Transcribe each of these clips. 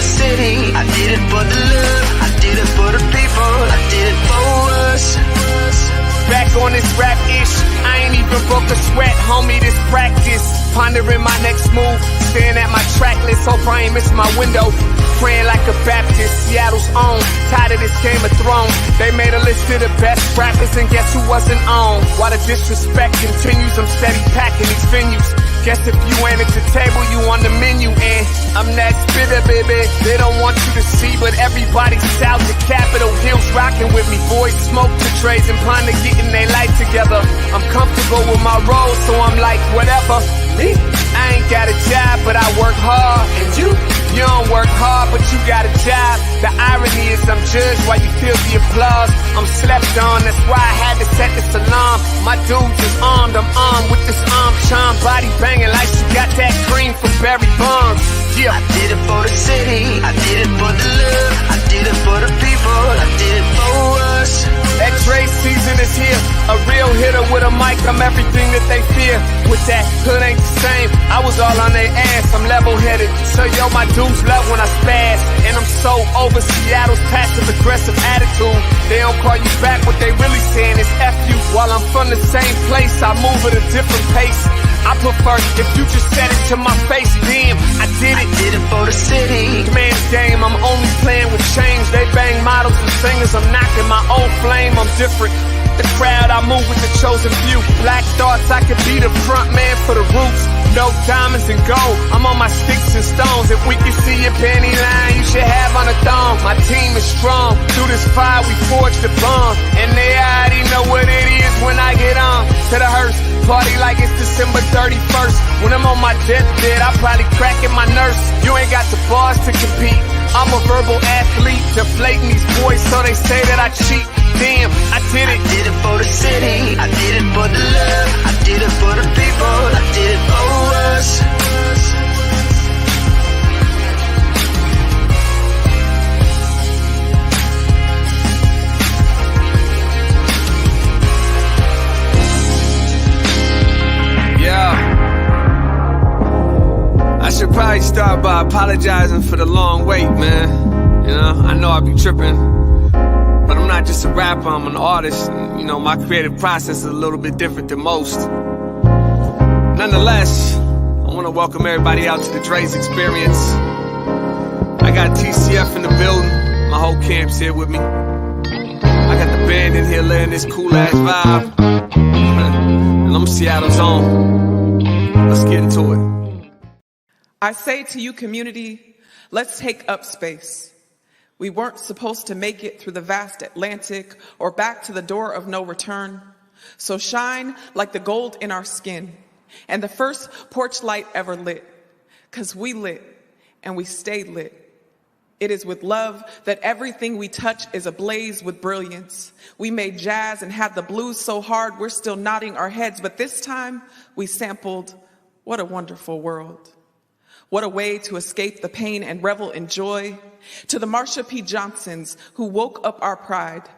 the city, I did it for the love, I did it for the people, I did it for us. Back on this rap-ish, I ain't even broke a sweat, homie, this practice. Pondering my next move, staring at my track list, hope I ain't missing my window. Praying like a Baptist, Seattle's own, tired of this Game of Thrones. They made a list of the best rappers and guess who wasn't on? While the disrespect continues, I'm steady packing these venues. Guess if you ain't at the table, you on the menu, and I'm that spitter, baby. They don't want you to see, but everybody's south of Capitol Hill's rocking with me. Boys smoke the trays and ponder getting their life together. I'm comfortable with my role, so I'm like, whatever. Me? I ain't got a job, but I work hard. And you don't work hard, but you got a job. The irony is I'm judged while you feel the applause. I'm slept on, that's why I had to set this alarm. My dudes is armed, I'm armed with this arm charm. Body banging like she got that cream from Barry Bonds. Yeah. I did it for the city, I did it for the love, I did it for the people, I did it for us. That trade season is here, a real hitter with a mic, I'm everything that they fear. With that hood ain't the same, I was all on their ass, I'm level-headed. So yo, my dudes love when I spaz, and I'm so over Seattle's passive-aggressive attitude. They don't call you back, what they really saying is F you. While I'm from the same place, I move at a different pace. I prefer if you just said it to my face, damn, I did it. I did it for the city. Man's game, I'm only playing with change. They bang models and singers, I'm knocking my old flame, I'm different. The crowd, I move with the chosen few. Black thoughts, I could be the front man for the roots. No diamonds and gold, I'm on my sticks and stones. If we can see your panty line, you should have on a thong. My team is strong, through this fire we forged a bond. And they already know what it is when I get on. To the hearse, party like it's December 31st. When I'm on my deathbed, I probably cracking my nurse. You ain't got the bars to compete, I'm a verbal athlete. Deflating these boys so they say that I cheat. Damn, I did it. I did it for the city, I did it for the love, I did it for the people, I did it for us. Yeah. I should probably start by apologizing for the long wait, man. You know, I know I be tripping. But I'm not just a rapper, I'm an artist. And, you know, my creative process is a little bit different than most. Nonetheless, I want to welcome everybody out to the Dre's Experience. I got TCF in the building, my whole camp's here with me. I got the band in here laying this cool ass vibe. And I'm Seattle's own. Let's get into it. I say to you, community, let's take up space. We weren't supposed to make it through the vast Atlantic or back to the door of no return. So shine like the gold in our skin and the first porch light ever lit. 'Cause we lit and we stay lit. It is with love that everything we touch is ablaze with brilliance. We made jazz and had the blues so hard we're still nodding our heads, but this time we sampled What a Wonderful World. What a way to escape the pain and revel in joy. To the Marsha P. Johnsons who woke up our pride.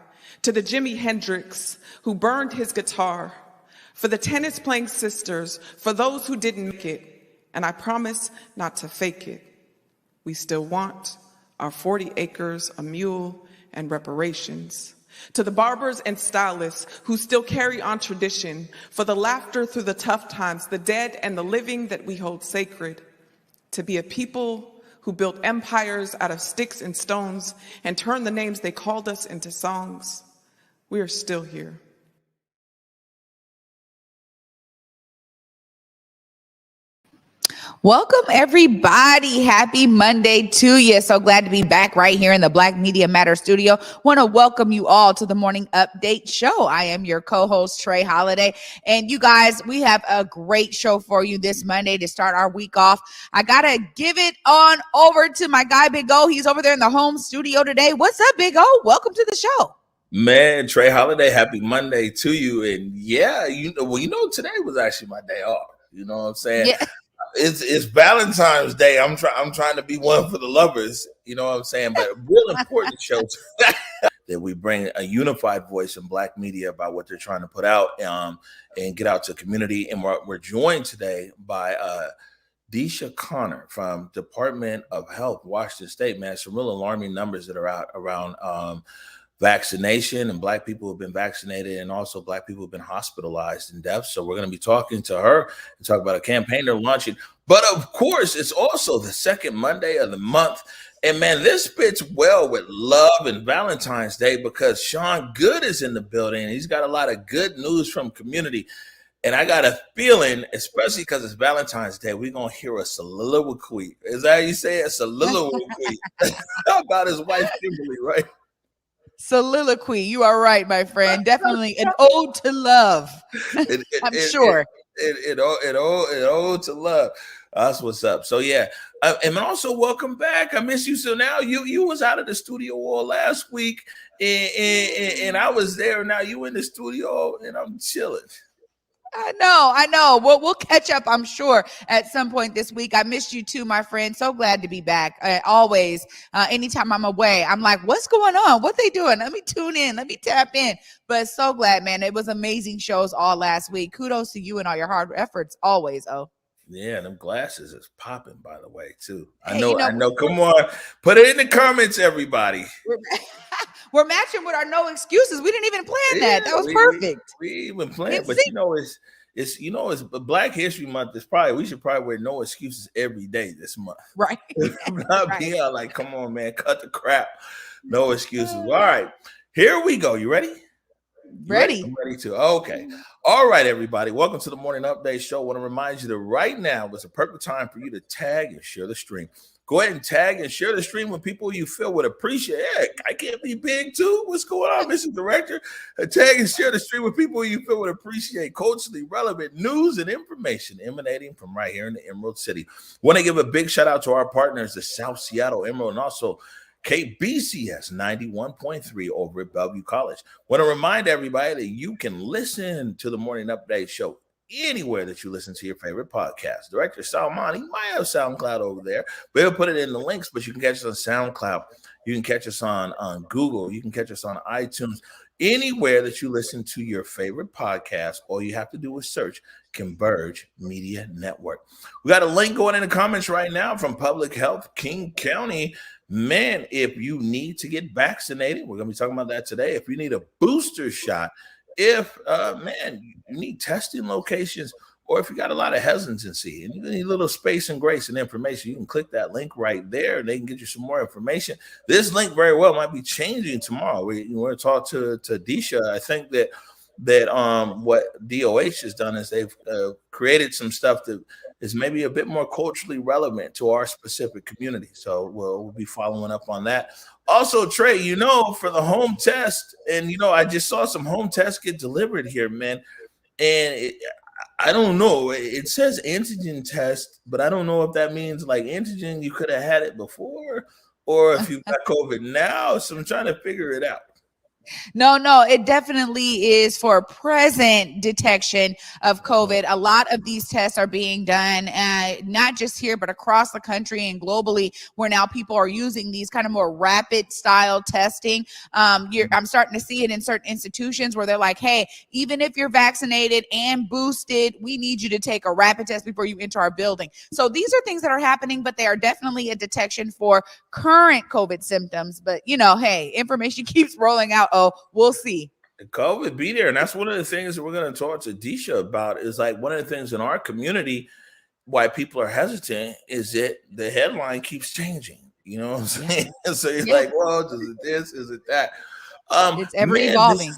To the Jimi Hendrix who burned his guitar. For the tennis-playing sisters, for those who didn't make it. And I promise not to fake it. We still want our 40 acres, a mule, and reparations. To the barbers and stylists who still carry on tradition. For the laughter through the tough times, the dead and the living that we hold sacred. To be a people who built empires out of sticks and stones and turned the names they called us into songs. We are still here. Welcome, everybody. Happy Monday to you. So glad to be back right here in the Black Media Matter studio. Want to welcome you all to the Morning Update Show. I am your co-host, Trey Holiday. And you guys, we have a great show for you this Monday to start our week off. I got to give it on over to my guy, Big O. He's over there in the home studio today. What's up, Big O? Welcome to the show. Man, Trey Holiday, happy Monday to you. And yeah, today was actually my day off. You know what I'm saying? Yeah. It's Valentine's Day. I'm trying to be one for the lovers. You know what I'm saying? But a real important show that we bring a unified voice in Black media about what they're trying to put out and get out to the community. And we're joined today by DeeSha Connor from Department of Health, Washington State, man. Some real alarming numbers that are out around vaccination and Black people who have been vaccinated, and also Black people who have been hospitalized and deaths. So we're going to be talking to her and talk about a campaign they're launching. But of course, it's also the second Monday of the month. And man, this fits well with love and Valentine's Day because Sean Goode is in the building. He's got a lot of good news from community. And I got a feeling, especially because it's Valentine's Day, we're going to hear a soliloquy. Is that how you say it? A soliloquy about his wife, Kimberly, right? Soliloquy. You are right, my friend. Definitely an ode to love. I'm sure. An ode to love. That's what's up. So yeah, and also welcome back. I miss you. So now you was out of the studio all last week, and I was there. Now you in the studio, and I'm chilling. I know. We'll catch up, I'm sure, at some point this week. I missed you too, my friend. So glad to be back. Always, anytime I'm away, I'm like, what's going on? What they doing? Let me tune in. Let me tap in. But so glad, man. It was amazing shows all last week. Kudos to you and all your hard efforts always, Yeah, them glasses is popping, by the way, too. Hey, I know. Come on. Put it in the comments, everybody. We're matching with our no excuses. We didn't even plan that. That was perfect. We even planned, but it's Black History Month. We should probably wear no excuses every day this month. Right. Not be like, come on, man, cut the crap. No excuses. All right. Here we go. You ready? Ready. I'm ready to. Okay. All right, everybody. Welcome to the Morning Update Show. I want to remind you that right now is a perfect time for you to tag and share the stream. Go ahead and tag and share the stream with people you feel would appreciate. Hey, I can't be big too. What's going on, Mr. Director? Tag and share the stream with people you feel would appreciate culturally relevant news and information emanating from right here in the Emerald City. Want to give a big shout out to our partners, the South Seattle Emerald, and also KBCS 91.3 over at Bellevue College. Want to remind everybody that you can listen to the Morning Update Show anywhere that you listen to your favorite podcast. Director Salman, he might have SoundCloud over there, but he'll put it in the links, but you can catch us on SoundCloud. You can catch us on Google. You can catch us on iTunes. Anywhere that you listen to your favorite podcast, all you have to do is search Converge Media Network. We got a link going in the comments right now from Public Health King County. Man, if you need to get vaccinated, we're going to be talking about that today. If you need a booster shot, if you need testing locations, or if you got a lot of hesitancy and you need a little space and grace and information, you can click that link right there and they can get you some more information. This link very well might be changing tomorrow. We're going to talk to DeeSha. I think that what DOH has done is they've created some stuff that is maybe a bit more culturally relevant to our specific community. So we'll be following up on that. Also, Trey, for the home test, and I just saw some home tests get delivered here, man. And I don't know. It says antigen test, but I don't know if that means like antigen, you could have had it before, or if you've got COVID now. So I'm trying to figure it out. No, it definitely is for present detection of COVID. A lot of these tests are being done, not just here, but across the country and globally, where now people are using these kind of more rapid style testing. I'm starting to see it in certain institutions where they're like, hey, even if you're vaccinated and boosted, we need you to take a rapid test before you enter our building. So these are things that are happening, but they are definitely a detection for current COVID symptoms. But, hey, information keeps rolling out. Oh, we'll see. COVID be there. And that's one of the things that we're going to talk to DeeSha about is like one of the things in our community why people are hesitant is that the headline keeps changing. You know what I'm saying? So you're like, well, is it this? Is it that? It's ever evolving.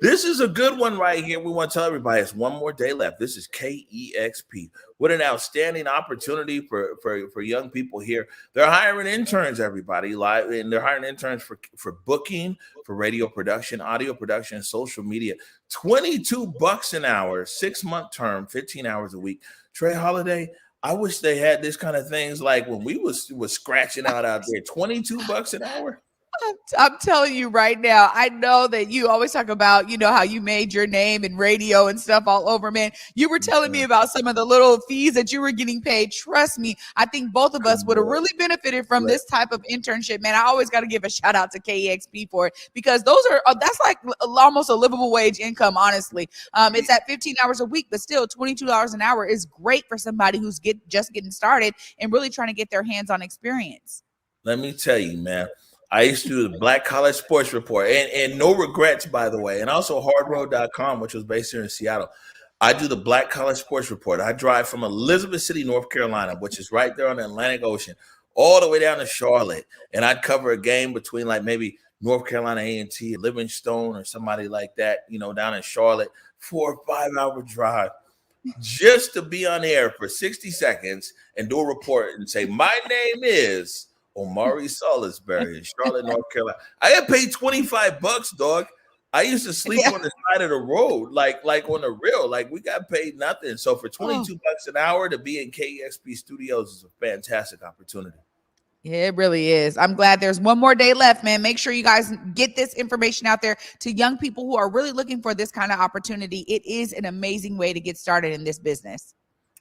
This is a good one right here. We want to tell everybody it's one more day left. This is KEXP. What an outstanding opportunity for young people here. They're hiring interns, everybody, live, and they're hiring interns for booking, for radio production, audio production, social media. $22 an hour, 6-month term, 15 hours a week. Trey Holiday, I wish they had this kind of things like when we was scratching out there. $22 an hour. I'm telling you right now, I know that you always talk about, how you made your name in radio and stuff all over, man. You were telling me about some of the little fees that you were getting paid. Trust me, I think both of us would have really benefited from this type of internship, man. I always got to give a shout out to KEXP for it, because that's like almost a livable wage income, honestly. It's at 15 hours a week, but still $22 an hour is great for somebody who's just getting started and really trying to get their hands on experience. Let me tell you, man. I used to do the Black College Sports Report, and no regrets, by the way, and also hardroad.com, which was based here in Seattle. I do the Black College Sports Report. I drive from Elizabeth City, North Carolina, which is right there on the Atlantic Ocean, all the way down to Charlotte, and I'd cover a game between like maybe North Carolina A&T, Livingstone, or somebody like that, down in Charlotte, 4 or 5 hour drive just to be on air for 60 seconds and do a report and say, my name is Omari Salisbury in Charlotte, North Carolina. I got paid $25, dog. I used to sleep on the side of the road, like on the real. Like, we got paid nothing. So for $22 an hour to be in KEXP Studios is a fantastic opportunity. Yeah, it really is. I'm glad there's one more day left, man. Make sure you guys get this information out there to young people who are really looking for this kind of opportunity. It is an amazing way to get started in this business.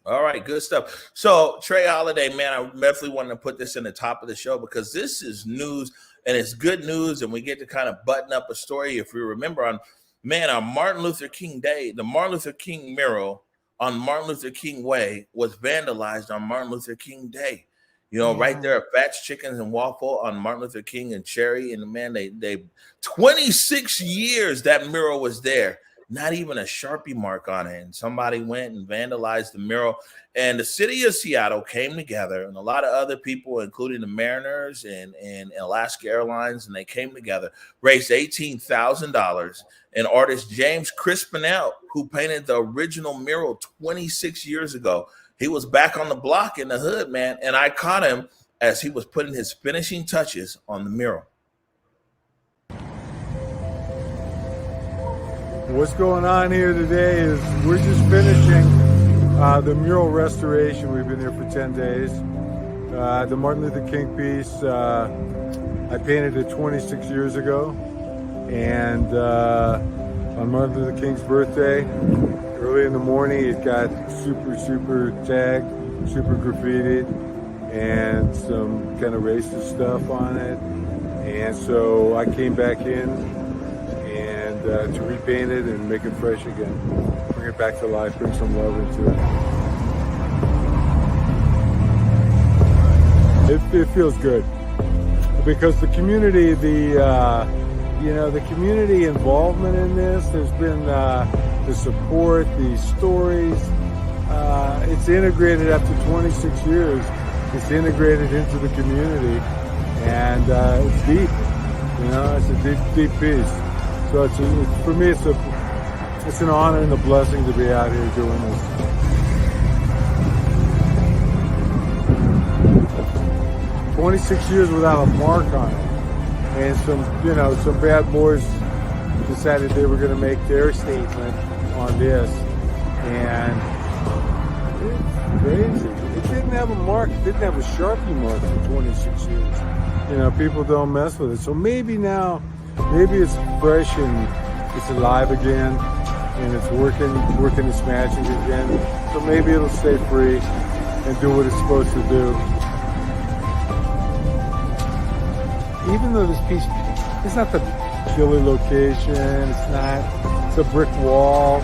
All right, good stuff. So, Trey Holiday, man, I definitely wanted to put this in the top of the show because this is news, and it's good news, and we get to kind of button up a story. If we remember on Martin Luther King Day, the Martin Luther King mural on Martin Luther King Way was vandalized on Martin Luther King Day. Right there at Fats Chickens and Waffle on Martin Luther King and Cherry, and man, they 26 years that mural was there. Not even a Sharpie mark on it. And somebody went and vandalized the mural. And the city of Seattle came together, and a lot of other people, including the Mariners and Alaska Airlines, and they came together, raised $18,000. And artist James Crispinell, who painted the original mural 26 years ago, he was back on the block in the hood, man. And I caught him as he was putting his finishing touches on the mural. What's going on here today is we're just finishing the mural restoration. We've been here for 10 days. The Martin Luther King piece, I painted it 26 years ago. And on Martin Luther King's birthday, early in the morning, it got super tagged, super graffitied, and some kind of racist stuff on it. And so I came back in to repaint it and make it fresh again. Bring it back to life, bring some love into it. It feels good because the community, the community involvement in this, there's been the support, the stories. It's integrated after 26 years. It's integrated into the community, and it's deep. It's a deep piece. So for me, it's an honor and a blessing to be out here doing this. 26 years without a mark on it, and some bad boys decided they were going to make their statement on this, and it's crazy. It didn't have a mark. It didn't have a Sharpie mark for 26 years. People don't mess with it. So maybe now. Maybe it's fresh and it's alive again, and it's working its magic again. So maybe it'll stay free and do what it's supposed to do. Even though this piece, it's not the killer location, it's a brick wall,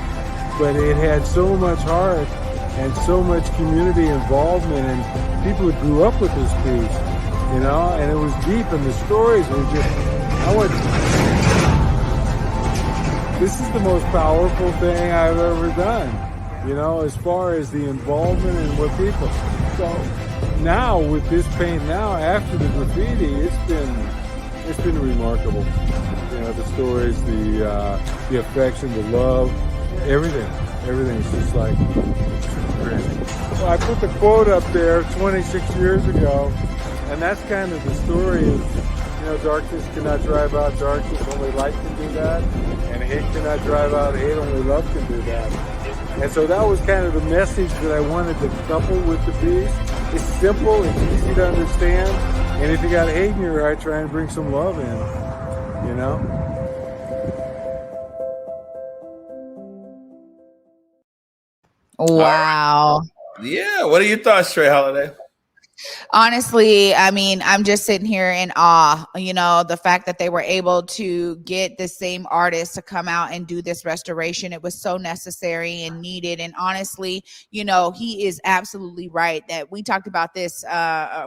but it had so much heart and so much community involvement and people who grew up with this piece, and it was deep, and the stories were just. This is the most powerful thing I've ever done, as far as the involvement and what people. So now with this paint, after the graffiti, it's been remarkable. The stories, the affection, the love, everything's just like crazy. Well, I put the quote up there 26 years ago, and that's kind of the story. Darkness cannot drive out darkness, only light can do that. And hate cannot drive out hate, only love can do that. And so that was kind of the message that I wanted to couple with the piece. It's simple, it's easy to understand, And if you got hate in your eye, try and bring some love in, you know? Wow. Yeah. What are your thoughts, Trey Holiday? Honestly, I mean, I'm just sitting here in awe, the fact that they were able to get the same artist to come out and do this restoration. It was so necessary and needed. And honestly, he is absolutely right that we talked about this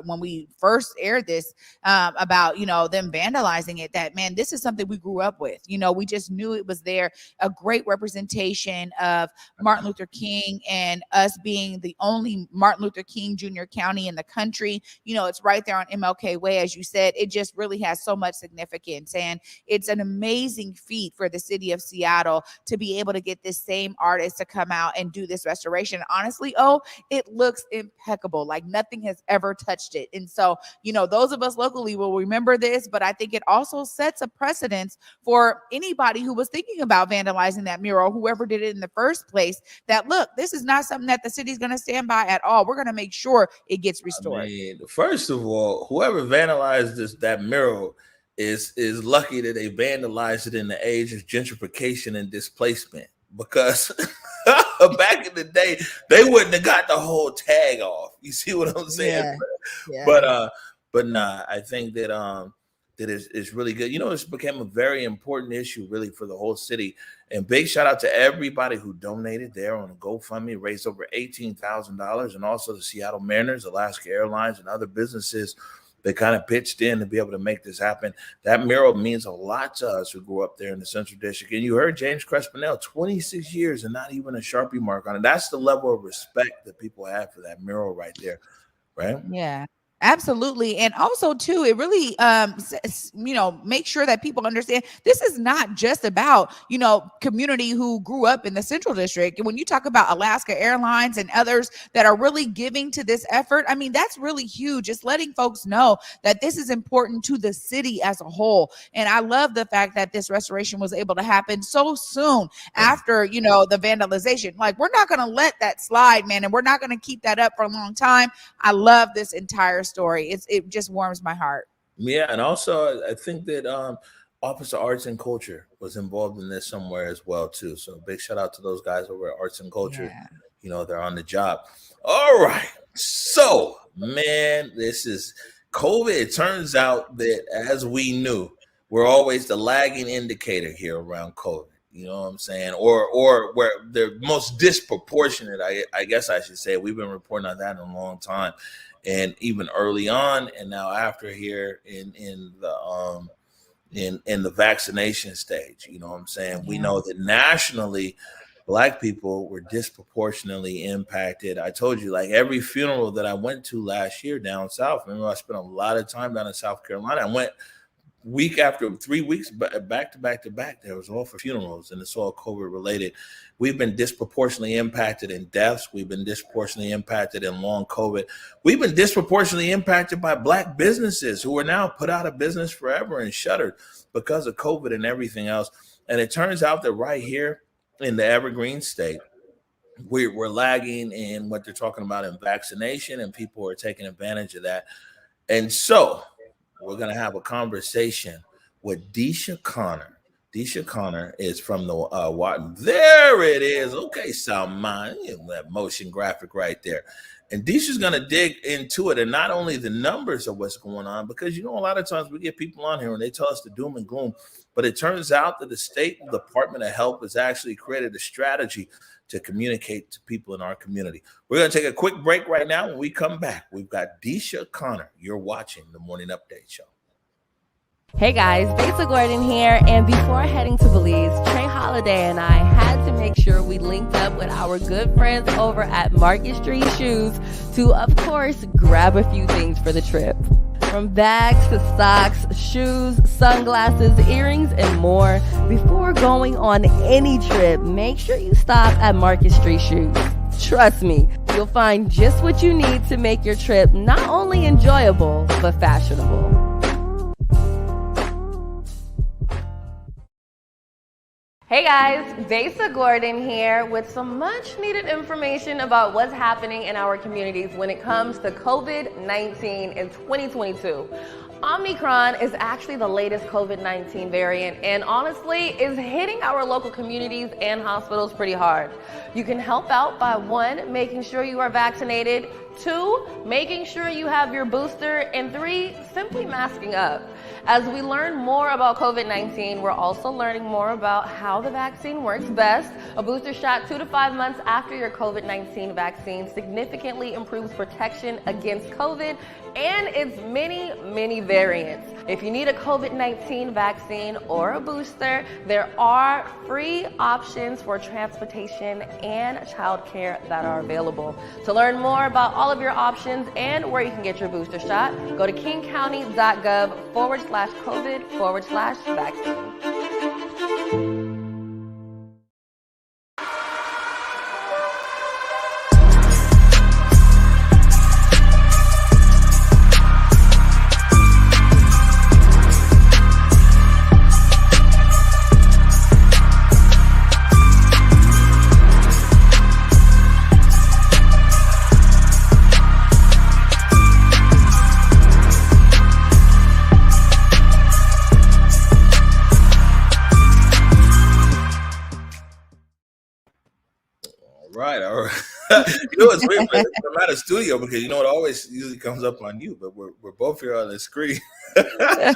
when we first aired this about, them vandalizing it, that, man, this is something we grew up with. We just knew it was there, a great representation of Martin Luther King and us being the only Martin Luther King Jr. County in the country. It's right there on MLK Way, as you said. It just really has so much significance, and it's an amazing feat for the city of Seattle to be able to get this same artist to come out and do this restoration. Honestly, it looks impeccable, like nothing has ever touched it. And so, those of us locally will remember this, but I think it also sets a precedence for anybody who was thinking about vandalizing that mural, whoever did it in the first place, that, look, this is not something that the city's going to stand by at all. We're going to make sure it gets restored. First of all, whoever vandalized that mural is lucky that they vandalized it in the age of gentrification and displacement, because back in the day they wouldn't have got the whole tag off. You see what I'm saying? Yeah. But nah, I think that that is really good. It's become a very important issue really for the whole city. And big shout out to everybody who donated there on a GoFundMe, raised over $18,000, and also the Seattle Mariners, Alaska Airlines, and other businesses that kind of pitched in to be able to make this happen. That mural means a lot to us who grew up there in the Central District. And you heard James Crespinell, 26 years and not even a Sharpie mark on it. That's the level of respect that people have for that mural right there, right? Yeah. Absolutely. And also, too, it really, make sure that people understand this is not just about, community who grew up in the Central District. And when you talk about Alaska Airlines and others that are really giving to this effort, I mean, that's really huge. Just letting folks know that this is important to the city as a whole. And I love the fact that this restoration was able to happen so soon after, the vandalization. Like, we're not going to let that slide, man. And we're not going to keep that up for a long time. I love this entire story. It just warms my heart. Yeah, and also I think that Office of Arts and Culture was involved in this somewhere as well too. So big shout out to those guys over at Arts and Culture. Yeah. They're on the job. All right. So, man, this is COVID. It turns out that, as we knew, we're always the lagging indicator here around COVID. You know what I'm saying? Or where they're most disproportionate, I guess I should say. We've been reporting on that in a long time. And even early on, and now after here in the vaccination stage, you know what I'm saying? Yeah. We know that nationally, Black people were disproportionately impacted. I told you, like, every funeral that I went to last year down south, remember I spent a lot of time down in South Carolina. I went week after 3 weeks back to back. There was all for funerals, and it's all COVID related. We've been disproportionately impacted in deaths. We've been disproportionately impacted in long COVID. We've been disproportionately impacted by Black businesses who are now put out of business forever and shuttered because of COVID and everything else. And it turns out that right here in the Evergreen State, we're lagging in what they're talking about in vaccination, and people are taking advantage of that. And so we're going to have a conversation with DeeSha Connor. DeeSha Connor is from the Wharton. There it is. Okay, Salman, that motion graphic right there. And DeeSha's going to dig into it, and not only the numbers of what's going on, because, a lot of times we get people on here and they tell us the doom and gloom, but it turns out that the State Department of Health has actually created a strategy to communicate to people in our community. We're going to take a quick break right now. When we come back, we've got DeeSha Connor. You're watching the Morning Update Show. Hey guys, Besa Gordon here, and before heading to Belize, Trey Holiday and I had to make sure we linked up with our good friends over at Market Street Shoes to, of course, grab a few things for the trip. From bags to socks, shoes, sunglasses, earrings, and more. Before going on any trip, make sure you stop at Market Street Shoes. Trust me, you'll find just what you need to make your trip not only enjoyable, but fashionable. Hey guys, DeeSha Gordon here with some much needed information about what's happening in our communities when it comes to COVID-19 in 2022. Omicron is actually the latest COVID-19 variant and honestly is hitting our local communities and hospitals pretty hard. You can help out by 1, making sure you are vaccinated, 2, making sure you have your booster, and 3, simply masking up. As we learn more about COVID-19, we're also learning more about how the vaccine works best. A booster shot 2 to 5 months after your COVID-19 vaccine significantly improves protection against COVID and its many variants. If you need a COVID-19 vaccine or a booster, there are free options for transportation and childcare that are available. To learn more about all of your options and where you can get your booster shot, go to kingcounty.gov/COVID/vaccine. All right. You know, it's weird, but I'm at a studio because you know it always usually comes up on you, but we're both here on the screen. I'm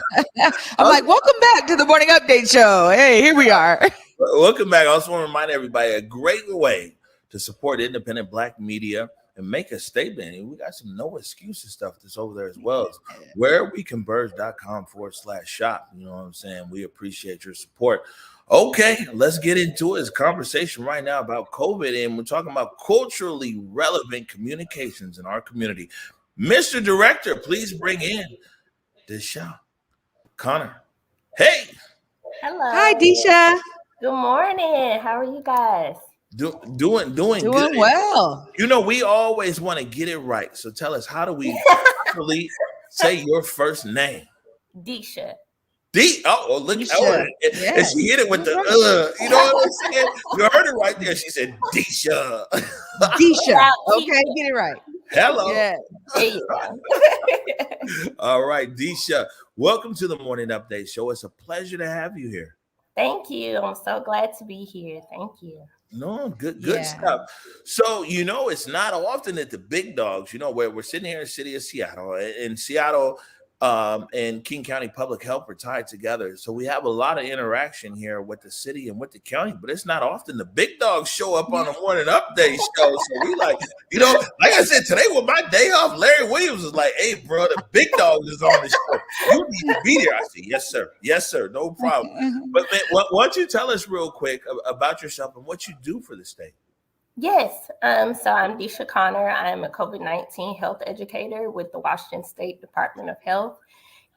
like, welcome back to the morning update show. Hey, here we are. Welcome back. I also want to remind everybody a great way to support independent Black media and make a statement. And we got some no excuses stuff that's over there as well. It's whereweconverge.com/shop. You know what I'm saying? We appreciate your support. Okay, let's get into it. It's a conversation right now about COVID, and we're talking about culturally relevant communications in our community. Mr. Director, please bring in DeeSha. Connor. Hey. Hello. Hi, DeeSha. Good morning. How are you guys? Doing good. Well. You know, we always want to get it right. So tell us, how do we actually say your first name? DeeSha. Look, and she hit it with the you know what I'm saying? You heard it right there. She said DeeSha. DeeSha. Okay, get it right. Hello. Yeah. There you go. All right, DeeSha. Welcome to the Morning Update Show. It's a pleasure to have you here. Thank you. I'm so glad to be here. Thank you. No, good stuff. So, you know, it's not often that the big dogs, you know, where we're sitting here in the city of Seattle, and Seattle and King County Public Health are tied together. So we have a lot of interaction here with the city and with the county, but it's not often the big dogs show up on the Morning Update show. So we like, you know, like I said, today was my day off. Larry Williams was like, hey, bro, the big dog is on the show. You need to be there. I said, yes, sir. Yes, sir. No problem. But man, why don't you tell us real quick about yourself and what you do for the state? Yes. So I'm DeeSha Connor. I'm a COVID-19 health educator with the Washington State Department of Health.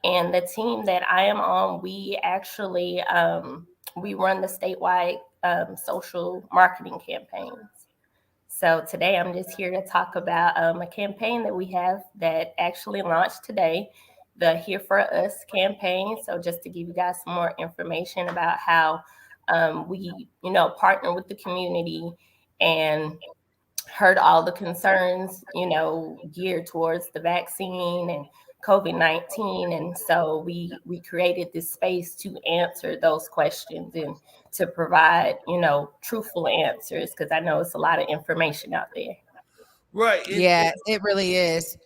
And the team that I am on, we actually, we run the statewide social marketing campaigns. So today I'm just here to talk about a campaign that we have that actually launched today, the Here For Us campaign. So just to give you guys some more information about how we, you know, partner with the community and heard all the concerns, you know, geared towards the vaccine and COVID-19. And so we created this space to answer those questions and to provide, you know, truthful answers, because I know it's a lot of information out there. Right. It really is.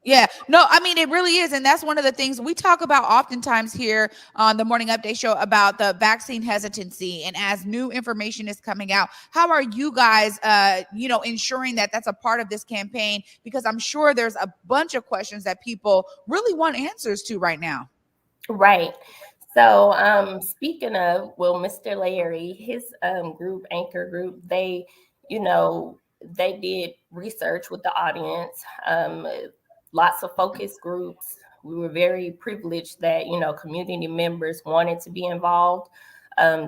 Yeah, no, I mean, it really is. And that's one of the things we talk about oftentimes here on the Morning Update Show about the vaccine hesitancy. And as new information is coming out, how are you guys, you know, ensuring that that's a part of this campaign? Because I'm sure there's a bunch of questions that people really want answers to right now. Right. So speaking of, well, Mr. Larry, his group, Anchor Group, they, you know, they did research with the audience, lots of focus groups. We were very privileged that, you know, community members wanted to be involved.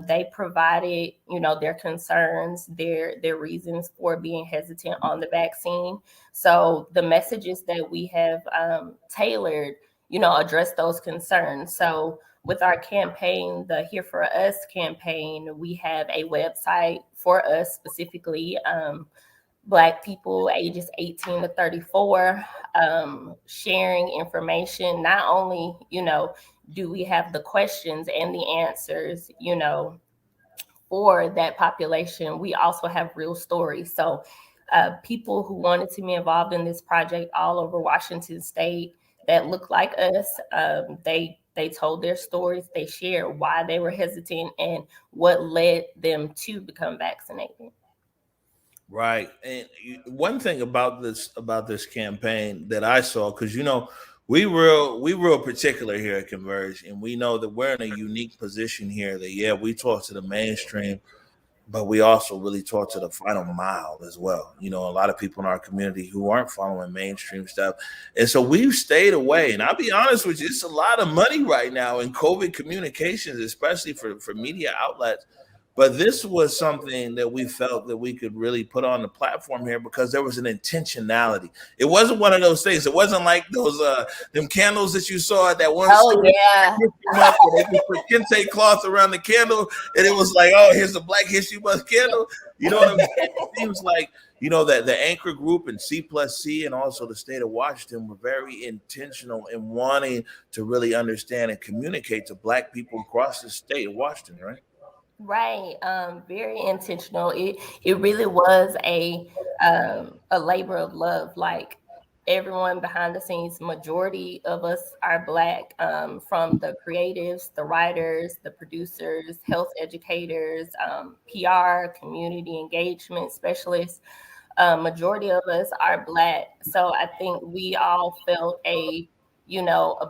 They provided, you know, their concerns, their reasons for being hesitant on the vaccine. So the messages that we have tailored, you know, address those concerns. So with our campaign, the Here For Us campaign, we have a website for us specifically, Black people ages 18 to 34, sharing information. Not only, do we have the questions and the answers, for that population, we also have real stories. So people who wanted to be involved in this project all over Washington State that look like us, they told their stories, they shared why they were hesitant and what led them to become vaccinated. Right. And one thing about this campaign that I saw, because we real particular here at Converge, and we know that we're in a unique position here that we talk to the mainstream, but we also really talk to the final mile as well. A lot of people in our community who aren't following mainstream stuff. And so we've stayed away. And I'll be honest with you, it's a lot of money right now in COVID communications, especially for media outlets. But this was something that we felt that we could really put on the platform here because there was an intentionality. It wasn't one of those things. It wasn't like those them candles that you saw at that one. Oh, yeah. They put kente cloth around the candle, and it was like, oh, here's the Black History Month candle. You know what I'm saying? It seems like, that the Anchor Group and C+C and also the state of Washington were very intentional in wanting to really understand and communicate to Black people across the state of Washington, right? Right. Very intentional. It really was a labor of love. Like everyone behind the scenes, majority of us are Black, from the creatives, the writers, the producers, health educators, PR, community engagement specialists. Majority of us are Black. So I think we all felt a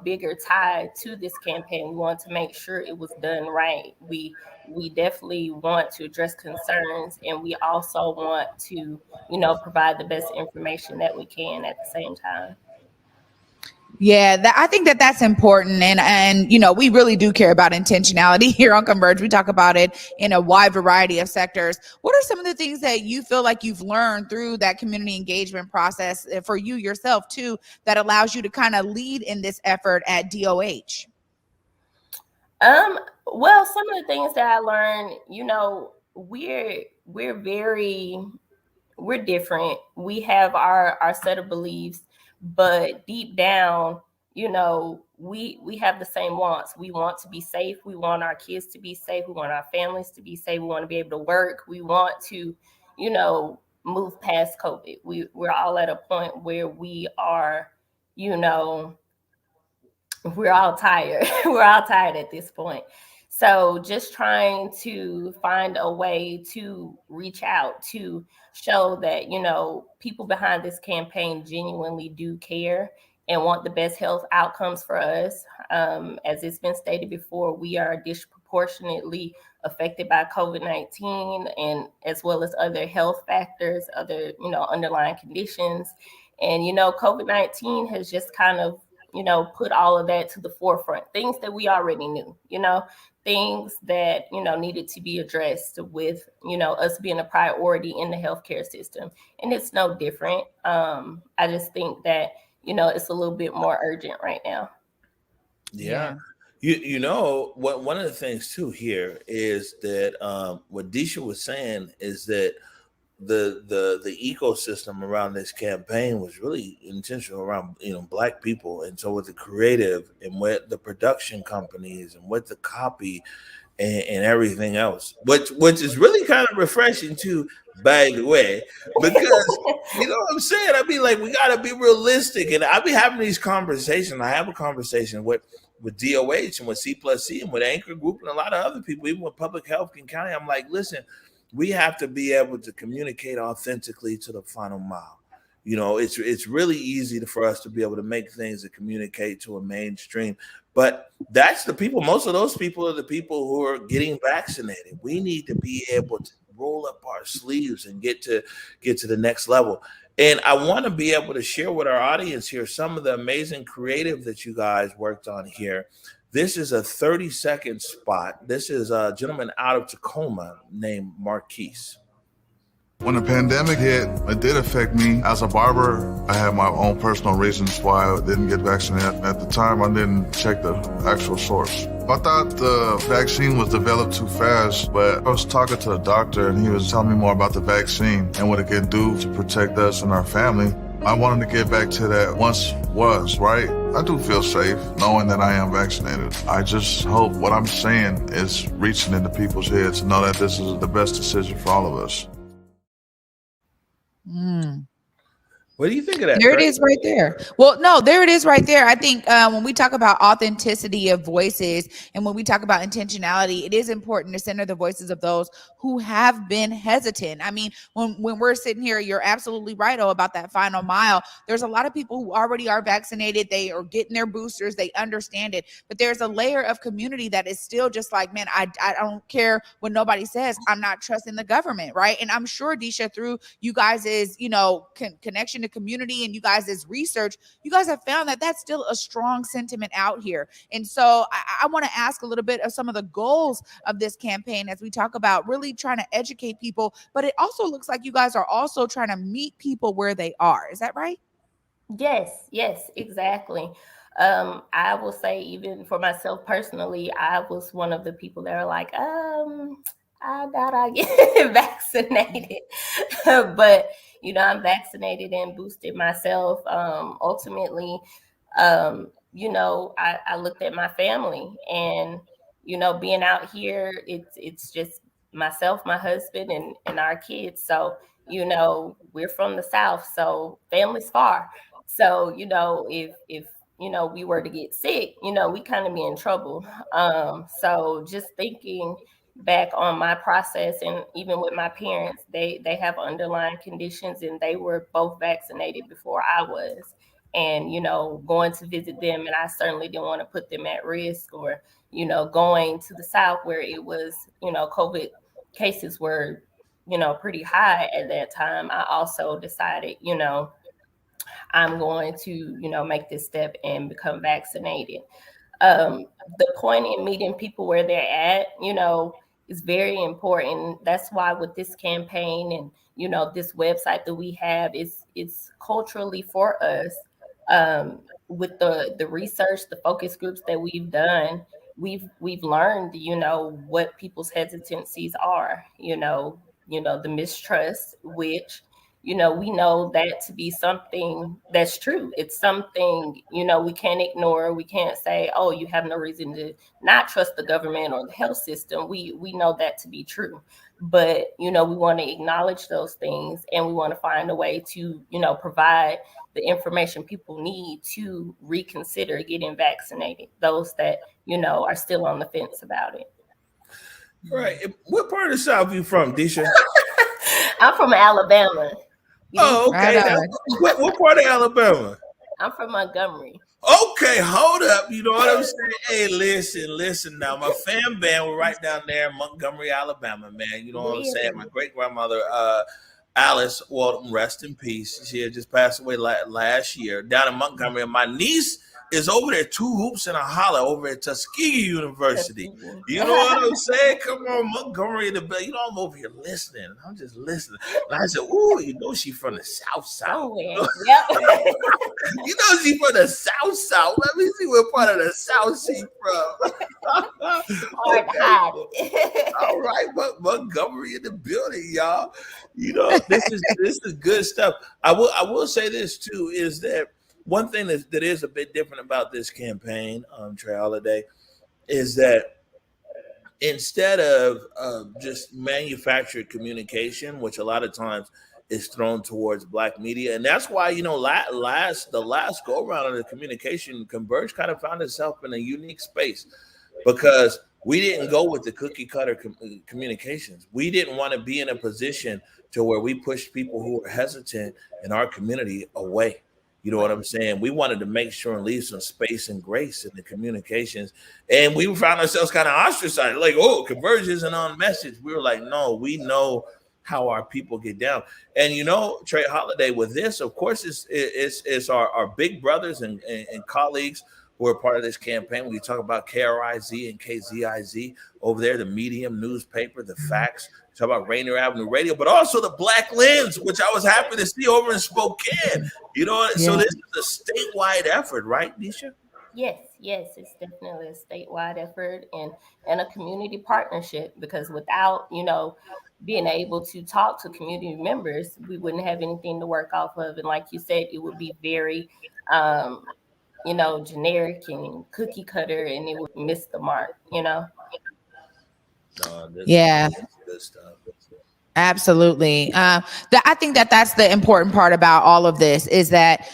bigger tie to this campaign. We want to make sure it was done right. We definitely want to address concerns, and we also want to, provide the best information that we can at the same time. Yeah, I think that's important. And we really do care about intentionality here on Converge. We talk about it in a wide variety of sectors. What are some of the things that you feel like you've learned through that community engagement process for you yourself too, that allows you to kind of lead in this effort at DOH? Well, some of the things that I learned, we're different. We have our set of beliefs, but deep down, we have the same wants. We want to be safe. We want our kids to be safe. We want our families to be safe. We want to be able to work. We want to, move past COVID. We're all at a point where we are, we're all tired. We're all tired at this point. So just trying to find a way to reach out to show that, people behind this campaign genuinely do care and want the best health outcomes for us. As it's been stated before, we are disproportionately affected by COVID-19 and as well as other health factors, other, underlying conditions. And, COVID-19 has just kind of, put all of that to the forefront, things that we already knew, things that, needed to be addressed with, us being a priority in the healthcare system. And it's no different. I just think that, it's a little bit more urgent right now. Yeah. One of the things too here is that what DeeSha was saying is that the ecosystem around this campaign was really intentional around Black people, and so with the creative and with the production companies and with the copy and everything else, which is really kind of refreshing too, by the way, because you know what I'm saying. I mean, like, we gotta be realistic, and I be having these conversations. I have a conversation with DOH and with C+C and with Anchor Group and a lot of other people, even with Public Health in County. I'm like, listen, we have to be able to communicate authentically to the final mile. It's really easy for us to be able to make things that communicate to a mainstream, but that's the people. Most of those people are the people who are getting vaccinated. We need to be able to roll up our sleeves and get to the next level. And I want to be able to share with our audience here some of the amazing creative that you guys worked on here. This is a 30-second spot. This is a gentleman out of Tacoma named Marquise. When the pandemic hit, it did affect me. As a barber, I had my own personal reasons why I didn't get vaccinated. At the time, I didn't check the actual source. I thought the vaccine was developed too fast, but I was talking to the doctor and he was telling me more about the vaccine and what it can do to protect us and our family. I wanted to get back to that once was, right? I do feel safe knowing that I am vaccinated. I just hope what I'm saying is reaching into people's heads to know that this is the best decision for all of us. What do you think of that? There it is right there. Well, no, there it is right there. I think when we talk about authenticity of voices and when we talk about intentionality, it is important to center the voices of those who have been hesitant. I mean, when we're sitting here, you're absolutely right about that final mile. There's a lot of people who already are vaccinated. They are getting their boosters. They understand it. But there's a layer of community that is still just like, man, I don't care what nobody says. I'm not trusting the government, right? And I'm sure, DeeSha, through you guys' connection to community and you guys' research, you guys have found that that's still a strong sentiment out here. And so I want to ask a little bit of some of the goals of this campaign as we talk about really trying to educate people, but it also looks like you guys are also trying to meet people where they are. Is that right? Yes, exactly. I will say, even for myself personally, I was one of the people that are like, I doubt I get vaccinated. But, I'm vaccinated and boosted myself. Ultimately, I looked at my family and, being out here, it's just myself, my husband, and our kids. So, we're from the South, so family's far. So, if we were to get sick, we kind of be in trouble. So just thinking back on my process, and even with my parents, they have underlying conditions and they were both vaccinated before I was. And, going to visit them, and I certainly didn't want to put them at risk, or, going to the South where it was, COVID cases were, pretty high at that time. I also decided, I'm going to, make this step and become vaccinated. The point in meeting people where they're at, is very important. That's why with this campaign and, this website that we have, it's culturally for us. With the research, the focus groups that we've done, we've learned, what people's hesitancies are, the mistrust, which, we know that to be something that's true. It's something, we can't ignore. We can't say, oh, you have no reason to not trust the government or the health system. We know that to be true. But, we want to acknowledge those things, and we want to find a way to, provide the information people need to reconsider getting vaccinated, those that, are still on the fence about it. Right. What part of the South you from, DeeSha? I'm from Alabama. Oh, okay. Right. What part of Alabama? I'm from Montgomery. Okay, hold up. You know what I'm saying? Hey, listen now. My fam band were right down there in Montgomery, Alabama, man. You know what I'm saying? My great grandmother, Alice Walton, rest in peace. She had just passed away last year down in Montgomery. And my niece is over there, 2 hoops and a holler over at Tuskegee University. You know what I'm saying? Come on, Montgomery in the bell. I'm over here listening. I'm just listening. And I said, ooh, she from the South. Oh, yep. She from the South. Let me see what part of the South she from. All right, Montgomery in the building, y'all. This is good stuff. I will say this too, is that one thing that is a bit different about this campaign, Trey Holiday, is that instead of just manufactured communication, which a lot of times is thrown towards Black media, and that's why the last go around of the communication, Converge kind of found itself in a unique space, because we didn't go with the cookie cutter communications. We didn't want to be in a position to where we pushed people who were hesitant in our community away. You know what I'm saying? We wanted to make sure and leave some space and grace in the communications. And we found ourselves kind of ostracized. Like, oh, Converge isn't on message. We were like, no, we know how our people get down. And, Trey Holiday, with this, of course, it's our big brothers and colleagues who are part of this campaign. We talk about KRIZ and KZIZ over there, the Medium newspaper, the Facts. Talk about Rainier Avenue Radio, but also the Black Lens, which I was happy to see over in Spokane. So this is a statewide effort, right, DeeSha? Yes, it's definitely a statewide effort and a community partnership because without, being able to talk to community members, we wouldn't have anything to work off of. And like you said, it would be very, um, generic and cookie cutter and it would miss the mark. No, this is Yeah. good stuff. Absolutely. I think that that's the important part about all of this is that,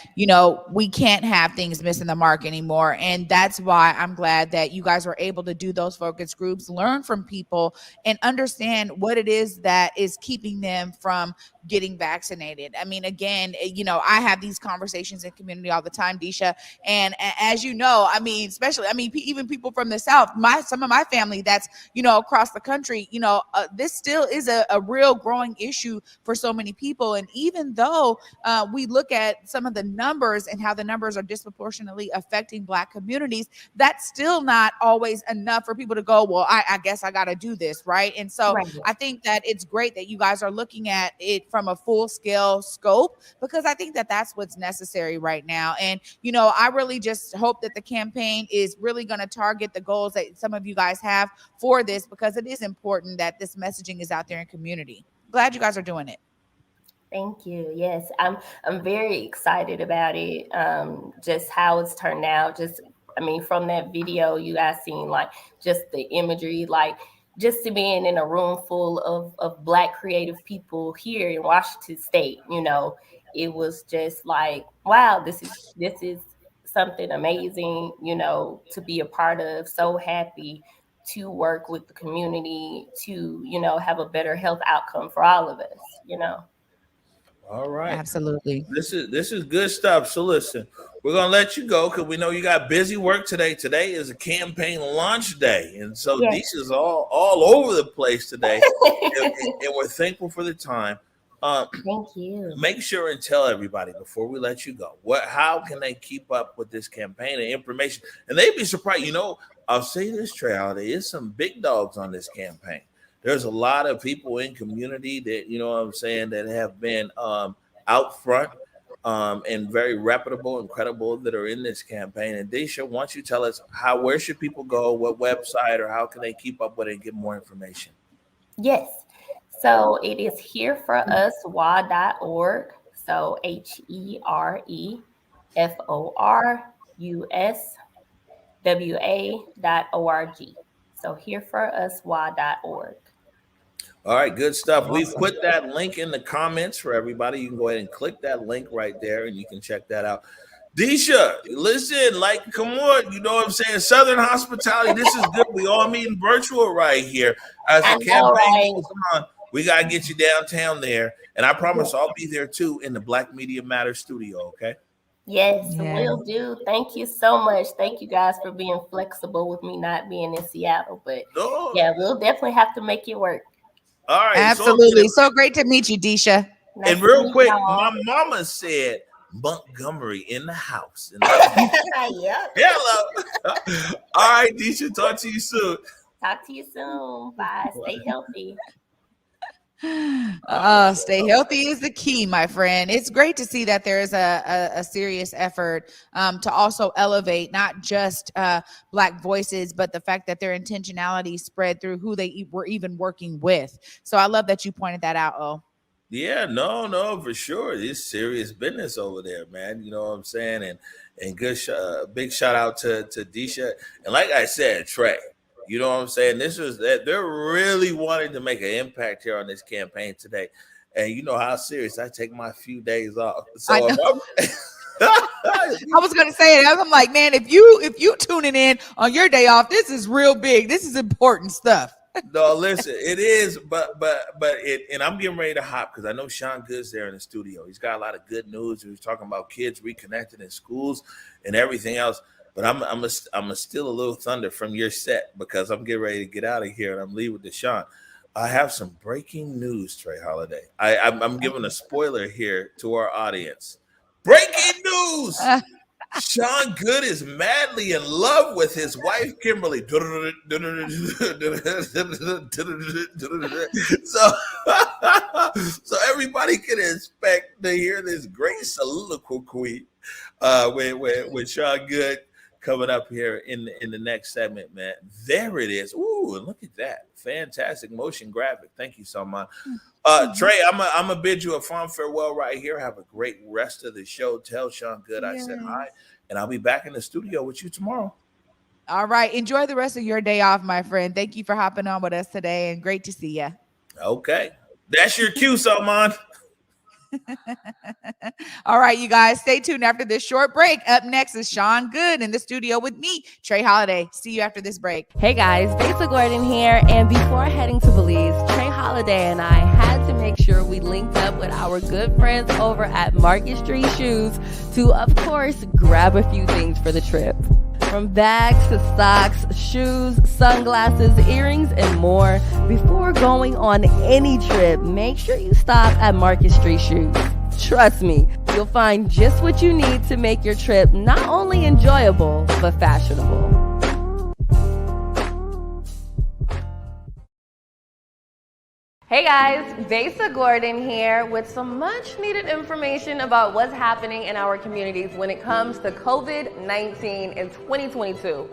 we can't have things missing the mark anymore. And that's why I'm glad that you guys were able to do those focus groups, learn from people and understand what it is that is keeping them from getting vaccinated. I mean, again, I have these conversations in community all the time, DeeSha. And as you know, I mean, especially, even people from the South, some of my family that's, across the country, this still is a real growing issue for so many people. And even though we look at some of the numbers and how the numbers are disproportionately affecting Black communities, that's still not always enough for people to go, well, I guess I got to do this, right? And so Right. I think that it's great that you guys are looking at it from a full scale scope, because I think that that's what's necessary right now. And, I really just hope that the campaign is really going to target the goals that some of you guys have for this, because it is important that this messaging is out there in community. Glad you guys are doing it. Thank you. Yes, I'm very excited about it. Just how it's turned out. From that video you guys seen, like just the imagery, like just to being in a room full of Black creative people here in Washington State. It was just like, wow, this is something amazing. To be a part of. So happy to work with the community to have a better health outcome for all of us. All right. Absolutely. This is good stuff. So listen, we're gonna let you go because we know you got busy work today. Today is a campaign launch day, and so Yes. DeeSha's all over the place today, and we're thankful for the time. Thank you. Make sure and tell everybody before we let you go how can they keep up with this campaign and information, and they'd be surprised. I'll say this, Trey, there is some big dogs on this campaign. There's a lot of people in community that, that have been out front and very reputable and credible that are in this campaign. And DeeSha, why don't you tell us where should people go, what website, or how can they keep up with it and get more information? Yes. So it is here for us, WADOH.org. So HEREFORUSWA.org. So here for us, WADOH.org. All right, good stuff. Awesome. We've put that link in the comments for everybody. You can go ahead and click that link right there and you can check that out. DeeSha, listen, come on, you know what I'm saying? Southern hospitality, this is good. We all meeting virtual right here. As the campaign goes on, we got to get you downtown there. And I promise I'll be there too in the Black Media Matters studio, okay? Yes, Yeah. will do. Thank you so much. Thank you guys for being flexible with me not being in Seattle. But yeah, we'll definitely have to make it work. All right. Absolutely. So great to meet you, DeeSha. Nice And real to meet quick, y'all. my mama said Montgomery in the house. Yep. Hello. All right, DeeSha, talk to you soon. Talk to you soon. Bye. Stay healthy. Stay healthy is the key, my friend. It's great to see that there is a serious effort to also elevate not just Black voices, but the fact that their intentionality spread through who they were even working with. So I love that you pointed that out, O. Yeah, no, for sure. It's serious business over there, man. You know what I'm saying? And good, big shout out to DeeSha. And like I said, Trey, you know what I'm saying? They're really wanting to make an impact here on this campaign today. And you know how serious I take my few days off. So I was going to say it. I'm like, man, if you tuning in on your day off, this is real big. This is important stuff. No, listen, it is, but and I'm getting ready to hop because I know Sean Goode's there in the studio. He's got a lot of good news. He was talking about kids reconnected in schools and everything else. But I'm a steal a little thunder from your set because I'm getting ready to get out of here and I'm leaving with Deshaun. I have some breaking news, Trey Holiday. I'm giving a spoiler here to our audience. Breaking news! Sean Goode is madly in love with his wife, Kimberly. So everybody can expect to hear this great soliloquy with Sean Goode coming up here in the next segment, man. There it is. Ooh, look at that. Fantastic motion graphic. Thank you, Salman. Trey, I'm gonna bid you a fond farewell right here. Have a great rest of the show. Tell Sean Good I said hi, and I'll be back in the studio with you tomorrow. All right. Enjoy the rest of your day off, my friend. Thank you for hopping on with us today, and great to see you. Okay. That's your cue, Salman. All right, you guys, stay tuned after this short break. Up next is Sean Good in the studio with me, Trey Holiday. See you after this break. Hey guys, Vaccination Gordon here, and before heading to Belize, Trey Holiday and I had to make sure we linked up with our good friends over at Market Street Shoes to, of course, grab a few things for the trip. From bags to socks, shoes, sunglasses, earrings, and more. Before going on any trip, make sure you stop at Market Street Shoes. Trust me, you'll find just what you need to make your trip not only enjoyable, but fashionable. Hey guys, Vaccination Gordon here with some much needed information about what's happening in our communities when it comes to COVID-19 in 2022.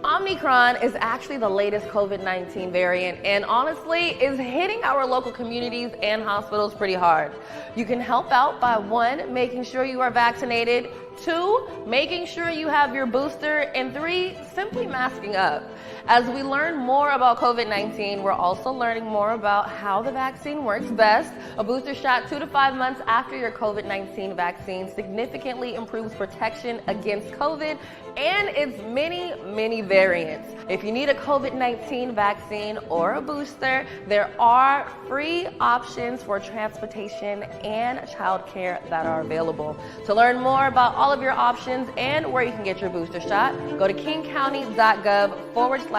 Omicron is actually the latest COVID-19 variant and honestly is hitting our local communities and hospitals pretty hard. You can help out by 1, making sure you are vaccinated, 2, making sure you have your booster, and 3, simply masking up. As we learn more about COVID-19, we're also learning more about how the vaccine works best. A booster shot 2 to 5 months after your COVID-19 vaccine significantly improves protection against COVID and its many variants. If you need a COVID-19 vaccine or a booster, there are free options for transportation and childcare that are available. To learn more about all of your options and where you can get your booster shot, go to kingcounty.gov/COVID/vaccine.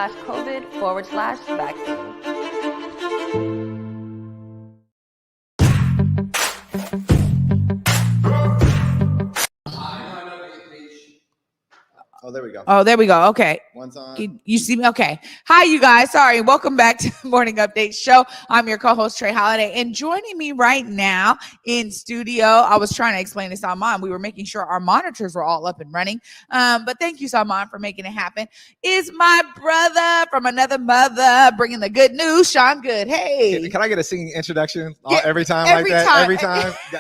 Oh, there we go. Oh, there we go. Okay. One's on. You see me? Okay. Hi, you guys. Sorry. Welcome back to the Morning Update Show. I'm your co-host, Trey Holiday. And joining me right now in studio, I was trying to explain to Salman. We were making sure our monitors were all up and running. But thank you, Salman, for making it happen. Is my brother from another mother bringing the good news, Sean Good. Hey. Can I get a singing introduction Yeah, every time every like that? time. Every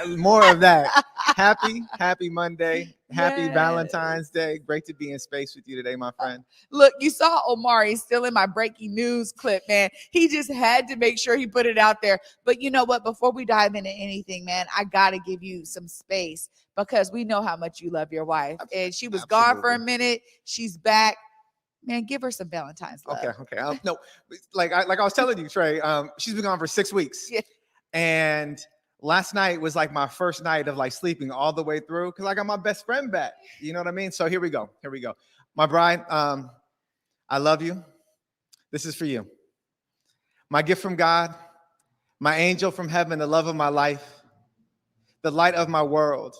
time. More of that. Happy Monday. Happy Yes. Valentine's Day. Great to be in space with you today, my friend. Look, you saw Omari still in my breaking news clip, man. He just had to make sure he put it out there. But you know what? Before we dive into anything, man, I got to give you some space because we know how much you love your wife. And she was gone for a minute. She's back. Man, give her some Valentine's love. Okay. No, like I was telling you, Trey, she's been gone for 6 weeks. Yeah. And last night was like my first night of like sleeping all the way through because I got my best friend back. You know what I mean? So here we go. My bride, I love you. This is for you. My gift from God, my angel from heaven, the love of my life, the light of my world,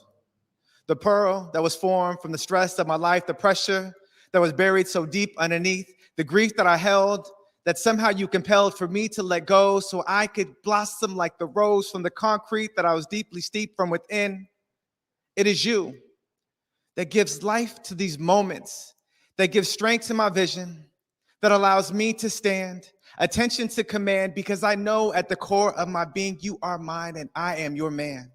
the pearl that was formed from the stress of my life, the pressure that was buried so deep underneath, the grief that I held, that somehow you compelled for me to let go so I could blossom like the rose from the concrete that I was deeply steeped from within. It is you that gives life to these moments, that gives strength to my vision, that allows me to stand, attention to command, because I know at the core of my being, you are mine and I am your man.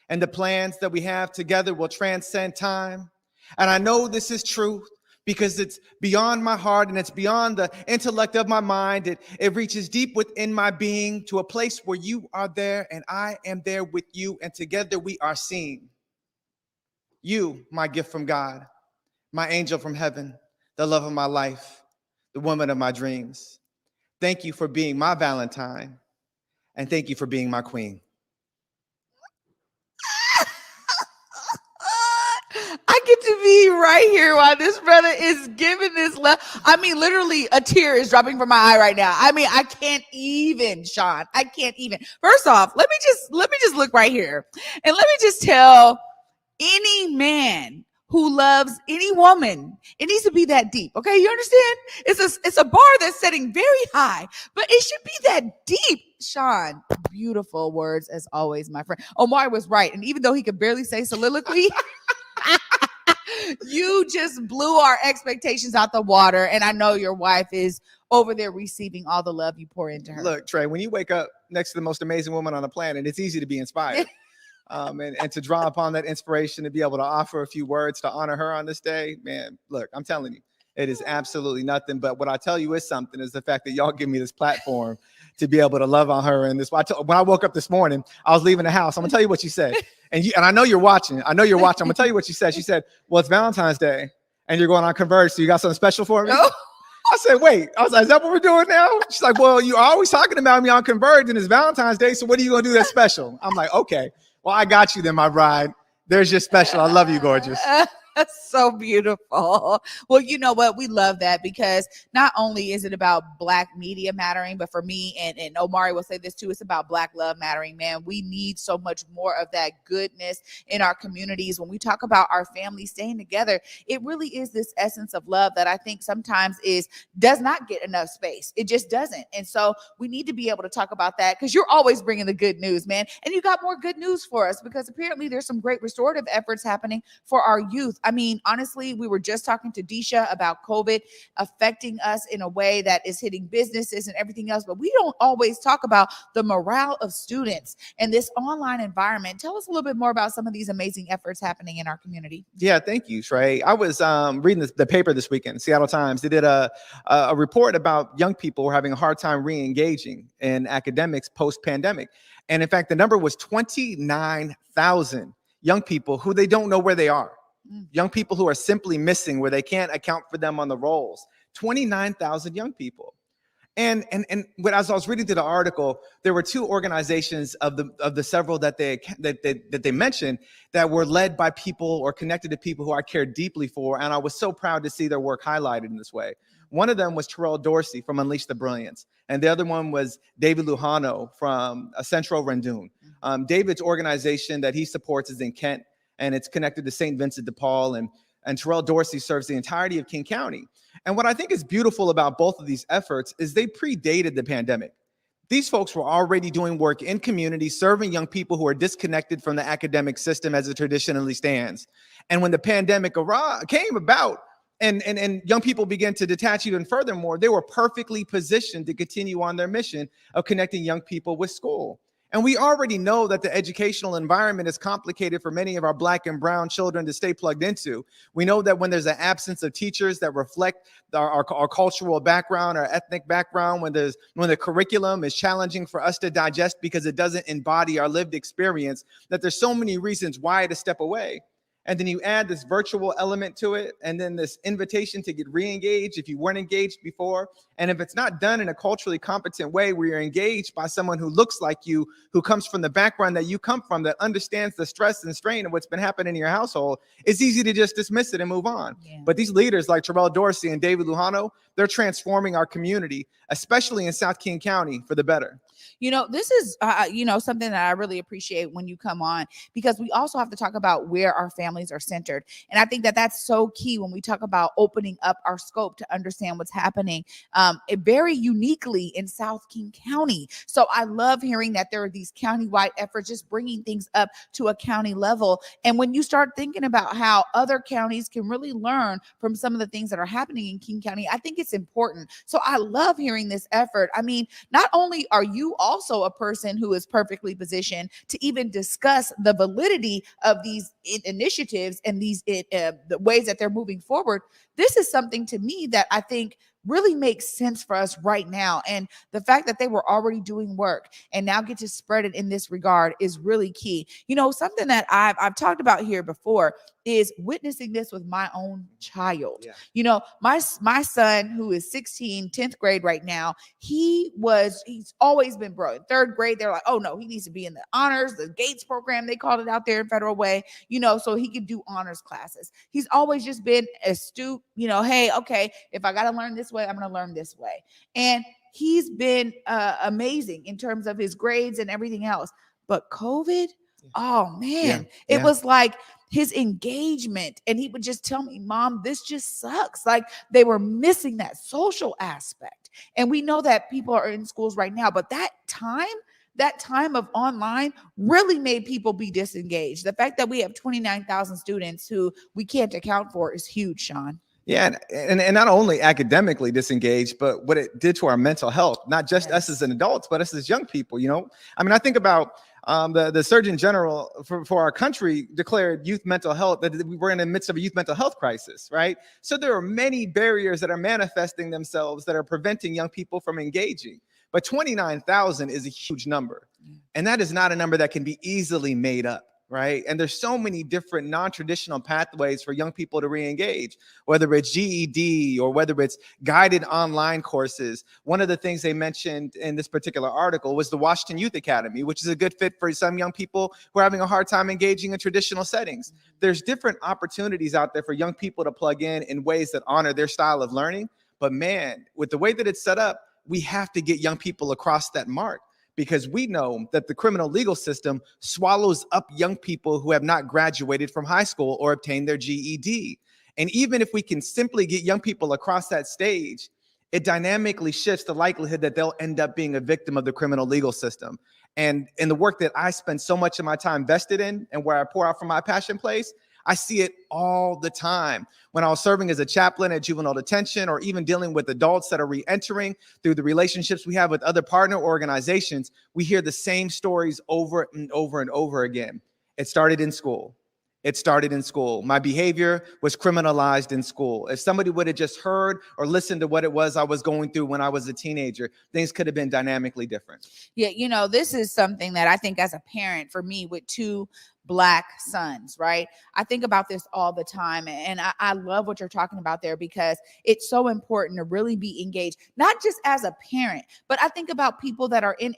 And the plans that we have together will transcend time. And I know this is truth, because it's beyond my heart and it's beyond the intellect of my mind. It reaches deep within my being to a place where you are there and I am there with you, and together we are seen. You, my gift from God, my angel from heaven, the love of my life, the woman of my dreams. Thank you for being my Valentine, and thank you for being my queen. I get to be right here while this brother is giving this love. I mean, literally a tear is dropping from my eye right now. I mean, I can't even, Sean. I can't even. First off, let me just look right here. And let me just tell any man who loves any woman, it needs to be that deep. Okay, you understand? It's a bar that's setting very high, but it should be that deep. Sean, beautiful words as always, my friend. Omar was right. And even though he could barely say soliloquy, You just blew our expectations out the water. And I know your wife is over there receiving all the love you pour into her. Look, Trey, when you wake up next to the most amazing woman on the planet, it's easy to be inspired. And to draw upon that inspiration, to be able to offer a few words to honor her on this day, man, look, I'm telling you, it is absolutely nothing. But what I tell you is something, is the fact that y'all give me this platform to be able to love on her. And this, when I woke up this morning, I was leaving the house. I'm gonna tell you what she said. And I know you're watching. I'm gonna tell you what she said. She said, well, it's Valentine's Day and you're going on Converge, so you got something special for me? Oh. I said, wait. I was like, is that what we're doing now? She's like, well, you're always talking about me on Converge and it's Valentine's Day, so what are you gonna do that's special? I'm like, okay. Well, I got you then, my bride. There's your special. I love you, gorgeous. That's so beautiful. Well, you know what? We love that, because not only is it about Black media mattering, but for me, and Omari will say this too, it's about Black love mattering, man. We need so much more of that goodness in our communities. When we talk about our families staying together, it really is this essence of love that I think sometimes does not get enough space. It just doesn't. And so we need to be able to talk about that, because you're always bringing the good news, man. And you got more good news for us, because apparently there's some great restorative efforts happening for our youth. I mean, honestly, we were just talking to DeeSha about COVID affecting us in a way that is hitting businesses and everything else, but we don't always talk about the morale of students and this online environment. Tell us a little bit more about some of these amazing efforts happening in our community. Yeah, thank you, Trey. I was reading the paper this weekend, Seattle Times. They did a report about young people who are having a hard time re-engaging in academics post-pandemic. And in fact, the number was 29,000 young people who they don't know where they are. Young people who are simply missing, where they can't account for them on the rolls. 29,000 young people. And as I was reading through the article, there were two organizations of the several that they mentioned that were led by people or connected to people who I care deeply for, and I was so proud to see their work highlighted in this way. One of them was Terrell Dorsey from Unleash the Brilliance, and the other one was David Lujano from Central Rendon. David's organization that he supports is in Kent, and it's connected to St. Vincent de Paul, and Terrell Dorsey serves the entirety of King County. And what I think is beautiful about both of these efforts is they predated the pandemic. These folks were already doing work in communities, serving young people who are disconnected from the academic system as it traditionally stands. And when the pandemic came about, and young people began to detach even furthermore, they were perfectly positioned to continue on their mission of connecting young people with school. And we already know that the educational environment is complicated for many of our Black and brown children to stay plugged into. We know that when there's an absence of teachers that reflect our cultural background, our ethnic background, when the curriculum is challenging for us to digest because it doesn't embody our lived experience, that there's so many reasons why to step away. And then you add this virtual element to it, and then this invitation to get re-engaged if you weren't engaged before. And if it's not done in a culturally competent way, where you're engaged by someone who looks like you, who comes from the background that you come from, that understands the stress and strain of what's been happening in your household, it's easy to just dismiss it and move on. Yeah. But these leaders like Terrell Dorsey and David Lujano, they're transforming our community, especially in South King County, for the better. You know, this is, something that I really appreciate when you come on, because we also have to talk about where our families are centered. And I think that that's so key when we talk about opening up our scope to understand what's happening very uniquely in South King County. So I love hearing that there are these countywide efforts, just bringing things up to a county level. And when you start thinking about how other counties can really learn from some of the things that are happening in King County, I think it's important. So I love hearing this effort. I mean, not only are you also a person who is perfectly positioned to even discuss the validity of these initiatives and these the ways that they're moving forward, this is something to me that I think really makes sense for us right now. And the fact that they were already doing work and now get to spread it in this regard is really key. You know, something that I've talked about here before is witnessing this with my own child. Yeah. You know, my son, who is 16, 10th grade right now, he's always been broke. In third grade, they're like, oh no, he needs to be in the honors, the Gates program, they called it out there in Federal Way, you know, so he could do honors classes. He's always just been astute, you know, hey, okay, if I got to learn this way, I'm going to learn this way. And he's been amazing in terms of his grades and everything else. But COVID, oh man, it was like his engagement. And he would just tell me, Mom, this just sucks. Like they were missing that social aspect. And we know that people are in schools right now, but that time that time of online really made people be disengaged. The fact that we have 29,000 students who we can't account for is huge, Sean. Yeah, and not only academically disengaged, but what it did to our mental health, not just us as an adults, but us as young people. You know, I mean, I think about the Surgeon General for our country declared youth mental health, that we were in the midst of a youth mental health crisis, right? So there are many barriers that are manifesting themselves that are preventing young people from engaging. But 29,000 is a huge number. And that is not a number that can be easily made up. Right. And there's so many different non-traditional pathways for young people to re-engage, whether it's GED or whether it's guided online courses. One of the things they mentioned in this particular article was the Washington Youth Academy, which is a good fit for some young people who are having a hard time engaging in traditional settings. There's different opportunities out there for young people to plug in ways that honor their style of learning. But man, with the way that it's set up, we have to get young people across that mark, because we know that the criminal legal system swallows up young people who have not graduated from high school or obtained their GED. And even if we can simply get young people across that stage, it dynamically shifts the likelihood that they'll end up being a victim of the criminal legal system. And in the work that I spend so much of my time vested in and where I pour out from my passion place, I see it all the time. When I was serving as a chaplain at juvenile detention, or even dealing with adults that are re-entering through the relationships we have with other partner organizations, we hear the same stories over and over and over again. It started in school. It started in school. My behavior was criminalized in school. If somebody would have just heard or listened to what it was I was going through when I was a teenager, things could have been dynamically different. Yeah, you know, this is something that I think as a parent, for me with two Black sons, right? I think about this all the time. And I love what you're talking about there, because it's so important to really be engaged, not just as a parent, but I think about people that are in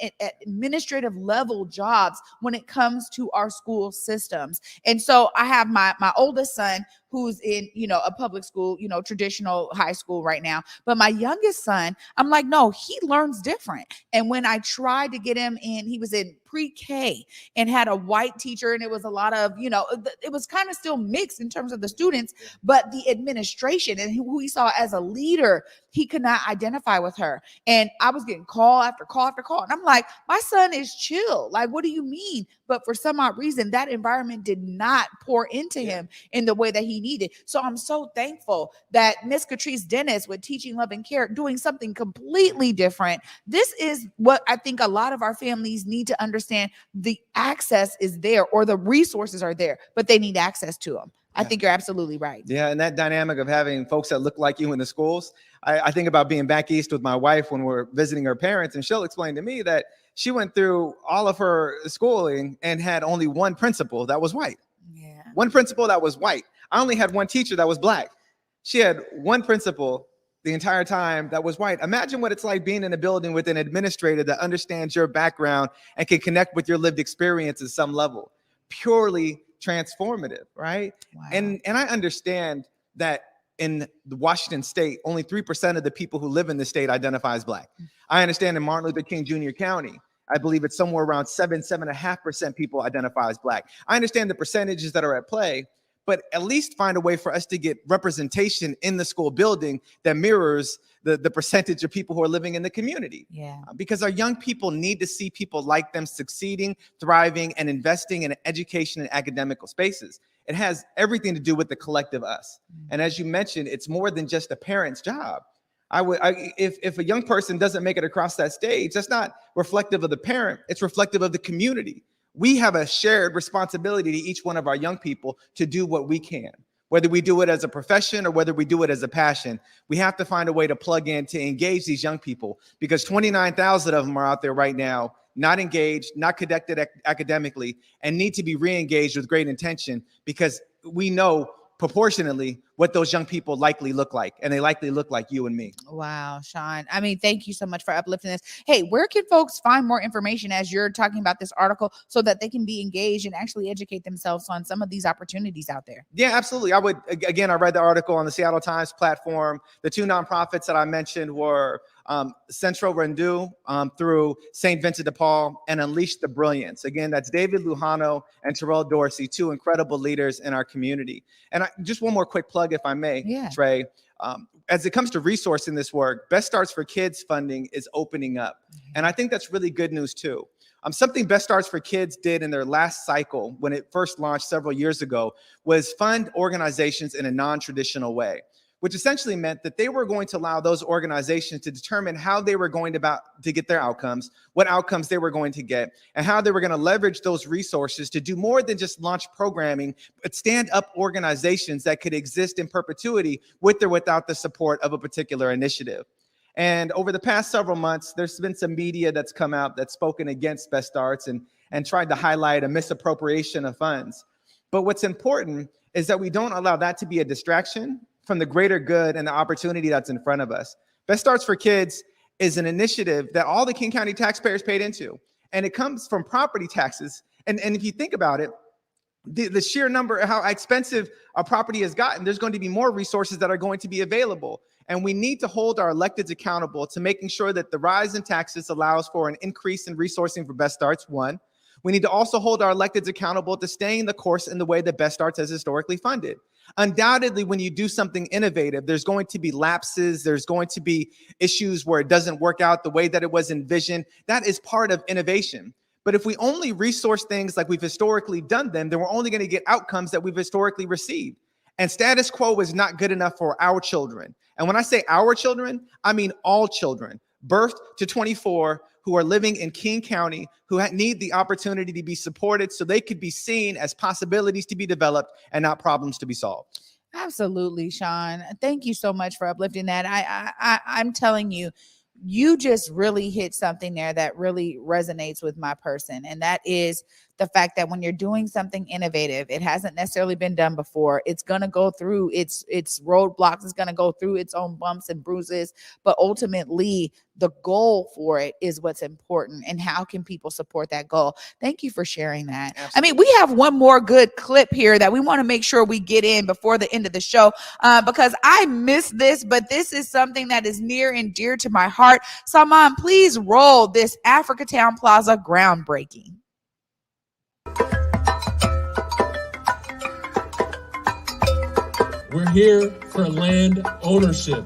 administrative level jobs when it comes to our school systems. And so I have my oldest son who's in, you know, a public school, you know, traditional high school right now. But my youngest son, I'm like, no, he learns different. And when I tried to get him in, he was in pre-K and had a white teacher, and it was a lot of, you know, it was kind of still mixed in terms of the students, but the administration and who he saw as a leader, he could not identify with her. And I was getting call after call after call. And I'm like, my son is chill. Like, what do you mean? But for some odd reason, that environment did not pour into him in the way that he needed. So I'm so thankful that Miss Catrice Dennis with Teaching Love and Care doing something completely different. This is what I think a lot of our families need to understand. The access is there, or the resources are there, but they need access to them. I think you're absolutely right. Yeah, and that dynamic of having folks that look like you in the schools, I think about being back east with my wife when we're visiting her parents, and she'll explain to me that she went through all of her schooling and had only one principal that was white. Yeah. One principal that was white. I only had one teacher that was Black. She had one principal the entire time that was white. Imagine what it's like being in a building with an administrator that understands your background and can connect with your lived experience at some level. Purely transformative, right? Wow. And I understand that in the Washington state, only 3% of the people who live in the state identify as Black. I understand in Martin Luther King Jr. County, I believe it's somewhere around 7.5% people identify as Black. I understand the percentages that are at play, but at least find a way for us to get representation in the school building that mirrors the percentage of people who are living in the community. Yeah. Because our young people need to see people like them succeeding, thriving, and investing in education and academical spaces. It has everything to do with the collective us. And as you mentioned, it's more than just a parent's job. If a young person doesn't make it across that stage, that's not reflective of the parent, it's reflective of the community. We have a shared responsibility to each one of our young people to do what we can. Whether we do it as a profession or whether we do it as a passion, we have to find a way to plug in to engage these young people, because 29,000 of them are out there right now, not engaged, not connected academically, and need to be re-engaged with great intention, because we know proportionately what those young people likely look like, and they likely look like you and me. Wow, Sean. I mean, thank you so much for uplifting this. Hey, where can folks find more information as you're talking about this article so that they can be engaged and actually educate themselves on some of these opportunities out there? Yeah, absolutely. I read the article on the Seattle Times platform. The two nonprofits that I mentioned were Central Rendu through St. Vincent de Paul, and Unleash the Brilliance. Again, that's David Lujano and Terrell Dorsey, two incredible leaders in our community. And just one more quick plug, if I may, Trey. As it comes to resourcing this work, Best Starts for Kids funding is opening up. And I think that's really good news too. Something Best Starts for Kids did in their last cycle when it first launched several years ago was fund organizations in a non-traditional way, which essentially meant that they were going to allow those organizations to determine how they were going to get their outcomes, what outcomes they were going to get, and how they were going to leverage those resources to do more than just launch programming, but stand up organizations that could exist in perpetuity with or without the support of a particular initiative. And over the past several months, there's been some media that's come out that's spoken against Best Starts and tried to highlight a misappropriation of funds. But what's important is that we don't allow that to be a distraction from the greater good and the opportunity that's in front of us. Best Starts for Kids is an initiative that all the King County taxpayers paid into, and it comes from property taxes. And if you think about it, the sheer number, how expensive a property has gotten, there's going to be more resources that are going to be available. And we need to hold our electeds accountable to making sure that the rise in taxes allows for an increase in resourcing for Best Starts, one. We need to also hold our electeds accountable to staying the course in the way that Best Starts has historically funded. Undoubtedly, when you do something innovative, there's going to be lapses, there's going to be issues where it doesn't work out the way that it was envisioned. That is part of innovation. But if we only resource things like we've historically done them, then we're only going to get outcomes that we've historically received. And status quo is not good enough for our children. And when I say our children, I mean all children, birthed to 24, who are living in King County, who need the opportunity to be supported so they could be seen as possibilities to be developed and not problems to be solved. Absolutely, Sean. Thank you so much for uplifting that. I'm telling you, you just really hit something there that really resonates with my person. And that is the fact that when you're doing something innovative, it hasn't necessarily been done before. It's going to go through its roadblocks. It's going to go through its own bumps and bruises. But ultimately, the goal for it is what's important. And how can people support that goal? Thank you for sharing that. Absolutely. I mean, we have one more good clip here that we want to make sure we get in before the end of the show because I missed this, but this is something that is near and dear to my heart. Salman, please roll this Africatown Plaza groundbreaking. We're here for land ownership.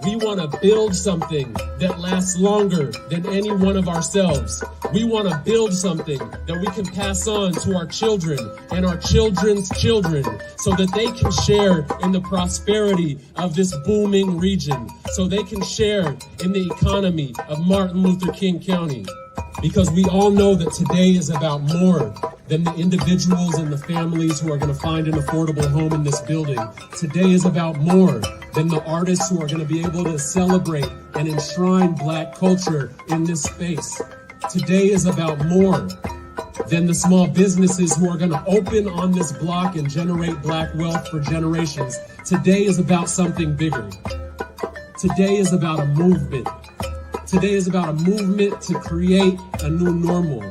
We want to build something that lasts longer than any one of ourselves. We want to build something that we can pass on to our children and our children's children so that they can share in the prosperity of this booming region, so they can share in the economy of Martin Luther King County. Because we all know that today is about more than the individuals and the families who are going to find an affordable home in this building. Today is about more than the artists who are going to be able to celebrate and enshrine Black culture in this space. Today is about more than the small businesses who are going to open on this block and generate Black wealth for generations. Today is about something bigger. Today is about a movement. Today is about a movement to create a new normal.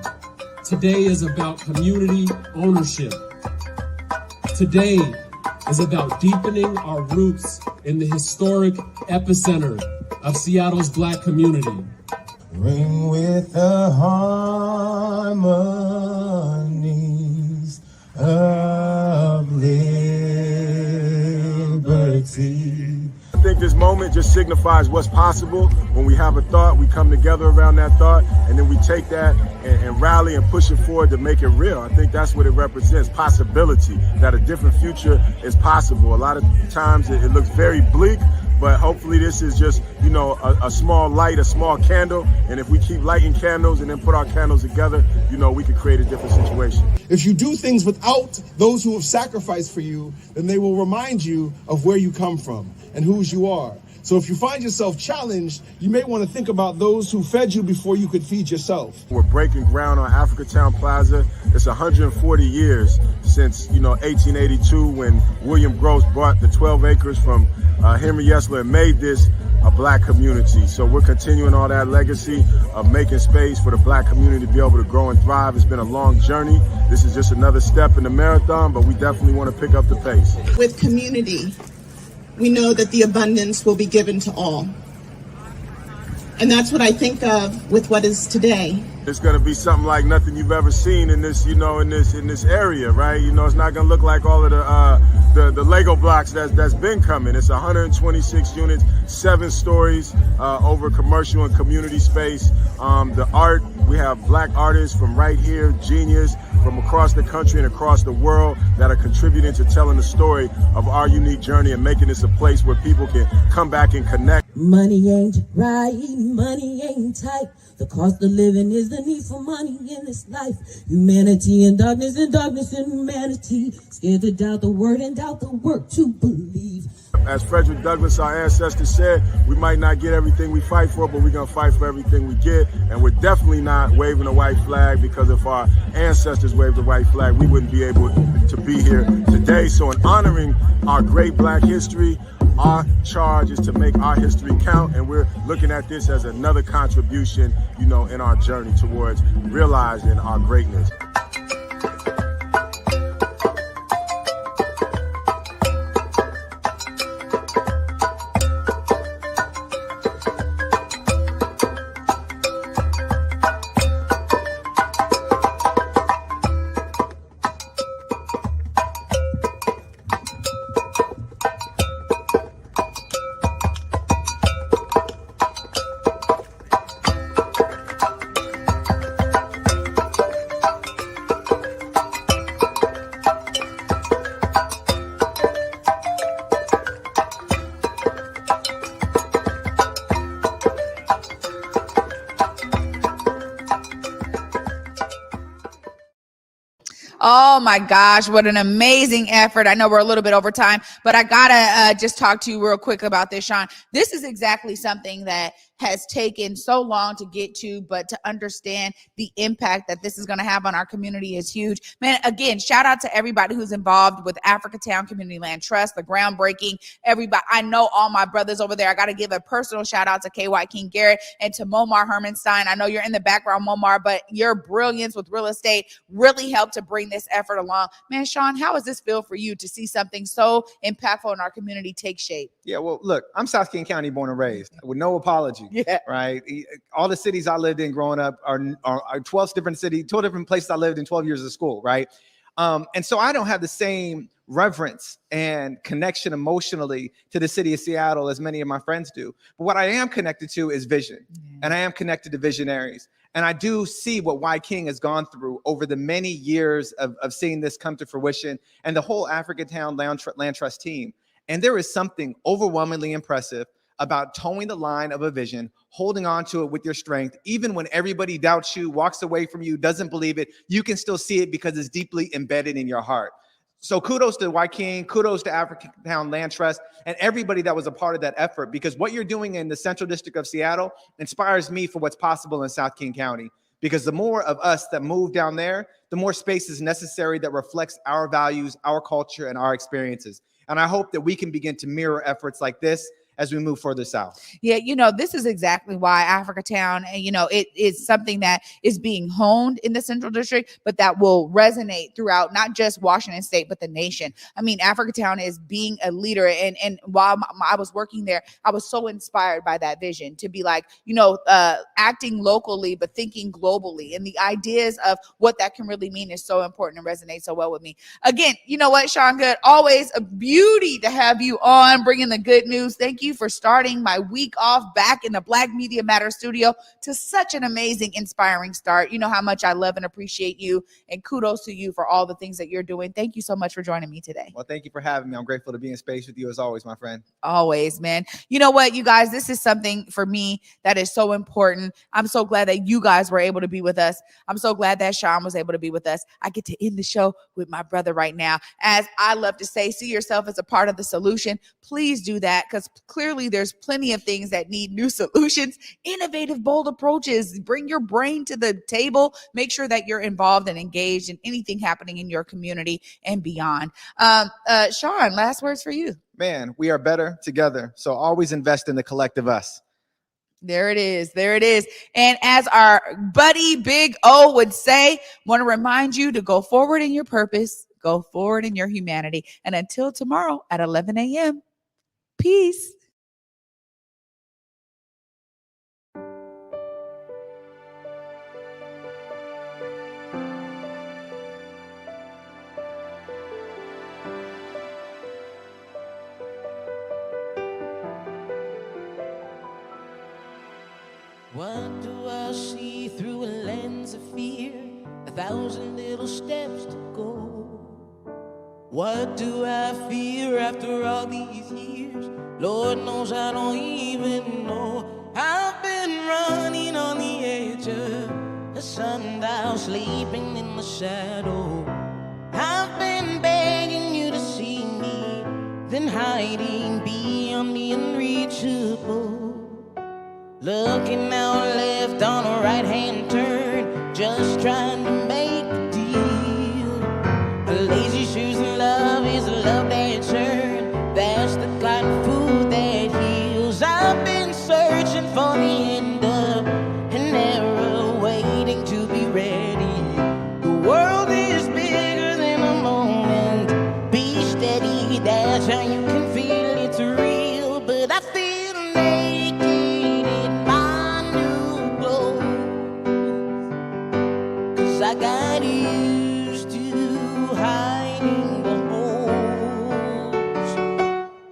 Today is about community ownership. Today is about deepening our roots in the historic epicenter of Seattle's Black community. Ring with the harmonies of liberty. I think this moment just signifies what's possible. When we have a thought, we come together around that thought, and then we take that and rally and push it forward to make it real. I think that's what it represents, possibility, that a different future is possible. A lot of times it looks very bleak, but hopefully this is just, you know, a small light, a small candle. And if we keep lighting candles and then put our candles together, you know, we can create a different situation. If you do things without those who have sacrificed for you, then they will remind you of where you come from and whose you are. So if you find yourself challenged, you may want to think about those who fed you before you could feed yourself. We're breaking ground on Africatown Plaza. It's 140 years since, you know, 1882 when William Gross bought the 12 acres from Henry Yesler and made this a Black community. So we're continuing all that legacy of making space for the Black community to be able to grow and thrive. It's been a long journey. This is just another step in the marathon, but we definitely want to pick up the pace. With community, we know that the abundance will be given to all. And that's what I think of with what is today. It's going to be something like nothing you've ever seen in this, you know, in this area, right? You know, it's not going to look like all of the the Lego blocks that's been coming. It's 126 units, 7 stories over commercial and community space. The art, we have black artists from right here, genius from across the country and across the world that are contributing to telling the story of our unique journey and making this a place where people can come back and connect. Money ain't right, money ain't tight. The cost of living is the need for money in this life. Humanity and darkness and humanity. Scared to doubt the word and doubt the work to believe. As Frederick Douglass, our ancestor, said, we might not get everything we fight for, but we're going to fight for everything we get. And we're definitely not waving a white flag, because if our ancestors waved the white flag, we wouldn't be able to be here today. So in honoring our great black history, our charge is to make our history count, and we're looking at this as another contribution, in our journey towards realizing our greatness. Oh my gosh, what an amazing effort. I know we're a little bit over time, but I gotta just talk to you real quick about this, Sean. This is exactly something that has taken so long to get to, but to understand the impact that this is going to have on our community is huge. Man, again, shout out to everybody who's involved with Africatown Community Land Trust, the groundbreaking, everybody. I know all my brothers over there. I got to give a personal shout out to KY King Garrett and to Momar Hermanstein. I know you're in the background, Momar, but your brilliance with real estate really helped to bring this effort along. Man, Sean, how does this feel for you to see something so impactful in our community take shape? Yeah, well, look, I'm South King County born and raised with no apology. Yeah. Right. All the cities I lived in growing up are 12 different cities, 12 different places I lived in 12 years of school. Right. And so I don't have the same reverence and connection emotionally to the city of Seattle as many of my friends do. But what I am connected to is vision, and I am connected to visionaries. And I do see what Y King has gone through over the many years of seeing this come to fruition, and the whole Africatown Land Trust team. And there is something overwhelmingly impressive about towing the line of a vision, holding on to it with your strength, even when everybody doubts you, walks away from you, doesn't believe it, you can still see it because it's deeply embedded in your heart. So kudos to Y King, kudos to Africatown Land Trust, and everybody that was a part of that effort, because what you're doing in the Central District of Seattle inspires me for what's possible in South King County. Because the more of us that move down there, the more space is necessary that reflects our values, our culture, and our experiences. And I hope that we can begin to mirror efforts like this as we move further south. Yeah, this is exactly why Africatown, it is something that is being honed in the Central District, but that will resonate throughout not just Washington State, but the nation. I mean, Africatown is being a leader. And while I was working there, I was so inspired by that vision to be like, acting locally, but thinking globally. And the ideas of what that can really mean is so important and resonates so well with me. Again, you know what, Sean Goode, always a beauty to have you on, bringing the good news. Thank you for starting my week off back in the Black Media Matter studio to such an amazing, inspiring start. You know how much I love and appreciate you, and kudos to you for all the things that you're doing. Thank you so much for joining me today. Well, thank you for having me. I'm grateful to be in space with you as always, my friend. Always, man. You know what, you guys, this is something for me that is so important. I'm so glad that you guys were able to be with us. I'm so glad that Sean was able to be with us. I get to end the show with my brother right now. As I love to say, see yourself as a part of the solution. Please do that, because clearly there's plenty of things that need new solutions, innovative, bold approaches. Bring your brain to the table. Make sure that you're involved and engaged in anything happening in your community and beyond. Sean, last words for you. Man, we are better together. So always invest in the collective us. There it is. There it is. And as our buddy Big O would say, want to remind you to go forward in your purpose, go forward in your humanity. And until tomorrow at 11 a.m., peace. What do I see through a lens of fear? 1,000 little steps to go. What do I fear after all these years? Lord knows I don't even know. I've been running on the edge of a sundial, sleeping in the shadow. I've been begging you to see me, then hiding beyond the unreachable. Looking out left on a right-hand turn, just trying to make a deal. Lazy shoes and love is a love that churn. That's the kind of food that heals. I've been searching for the end of an era, waiting to be ready. The world is bigger than a moment. Be steady, that's how you can feel it's real. But I feel naked in my new clothes, 'cause I got used to hiding the holes.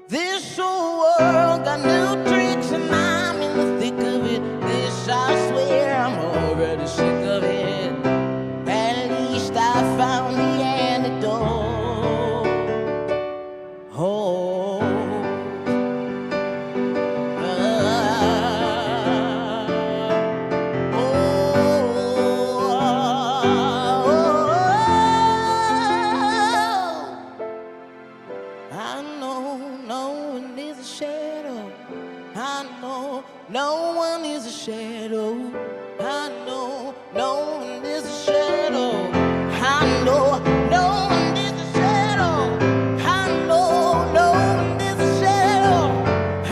This old world got new tricks and I'm in the thick of it. This I swear I'm already sick of it. At least I found the antidote. Oh. I know no one is a shadow. I know no one is a shadow. I know no one is a shadow. I know no one is a shadow. I know no one is a shadow.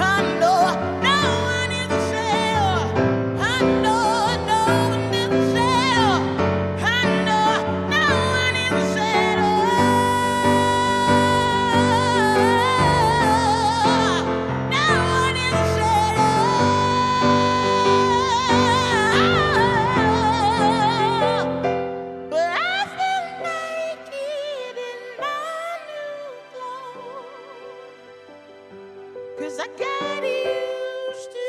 I know no one is a shadow. I know no one is a shadow. I know no one is a shadow. But I feel naked in my new clothes, 'cause I got used to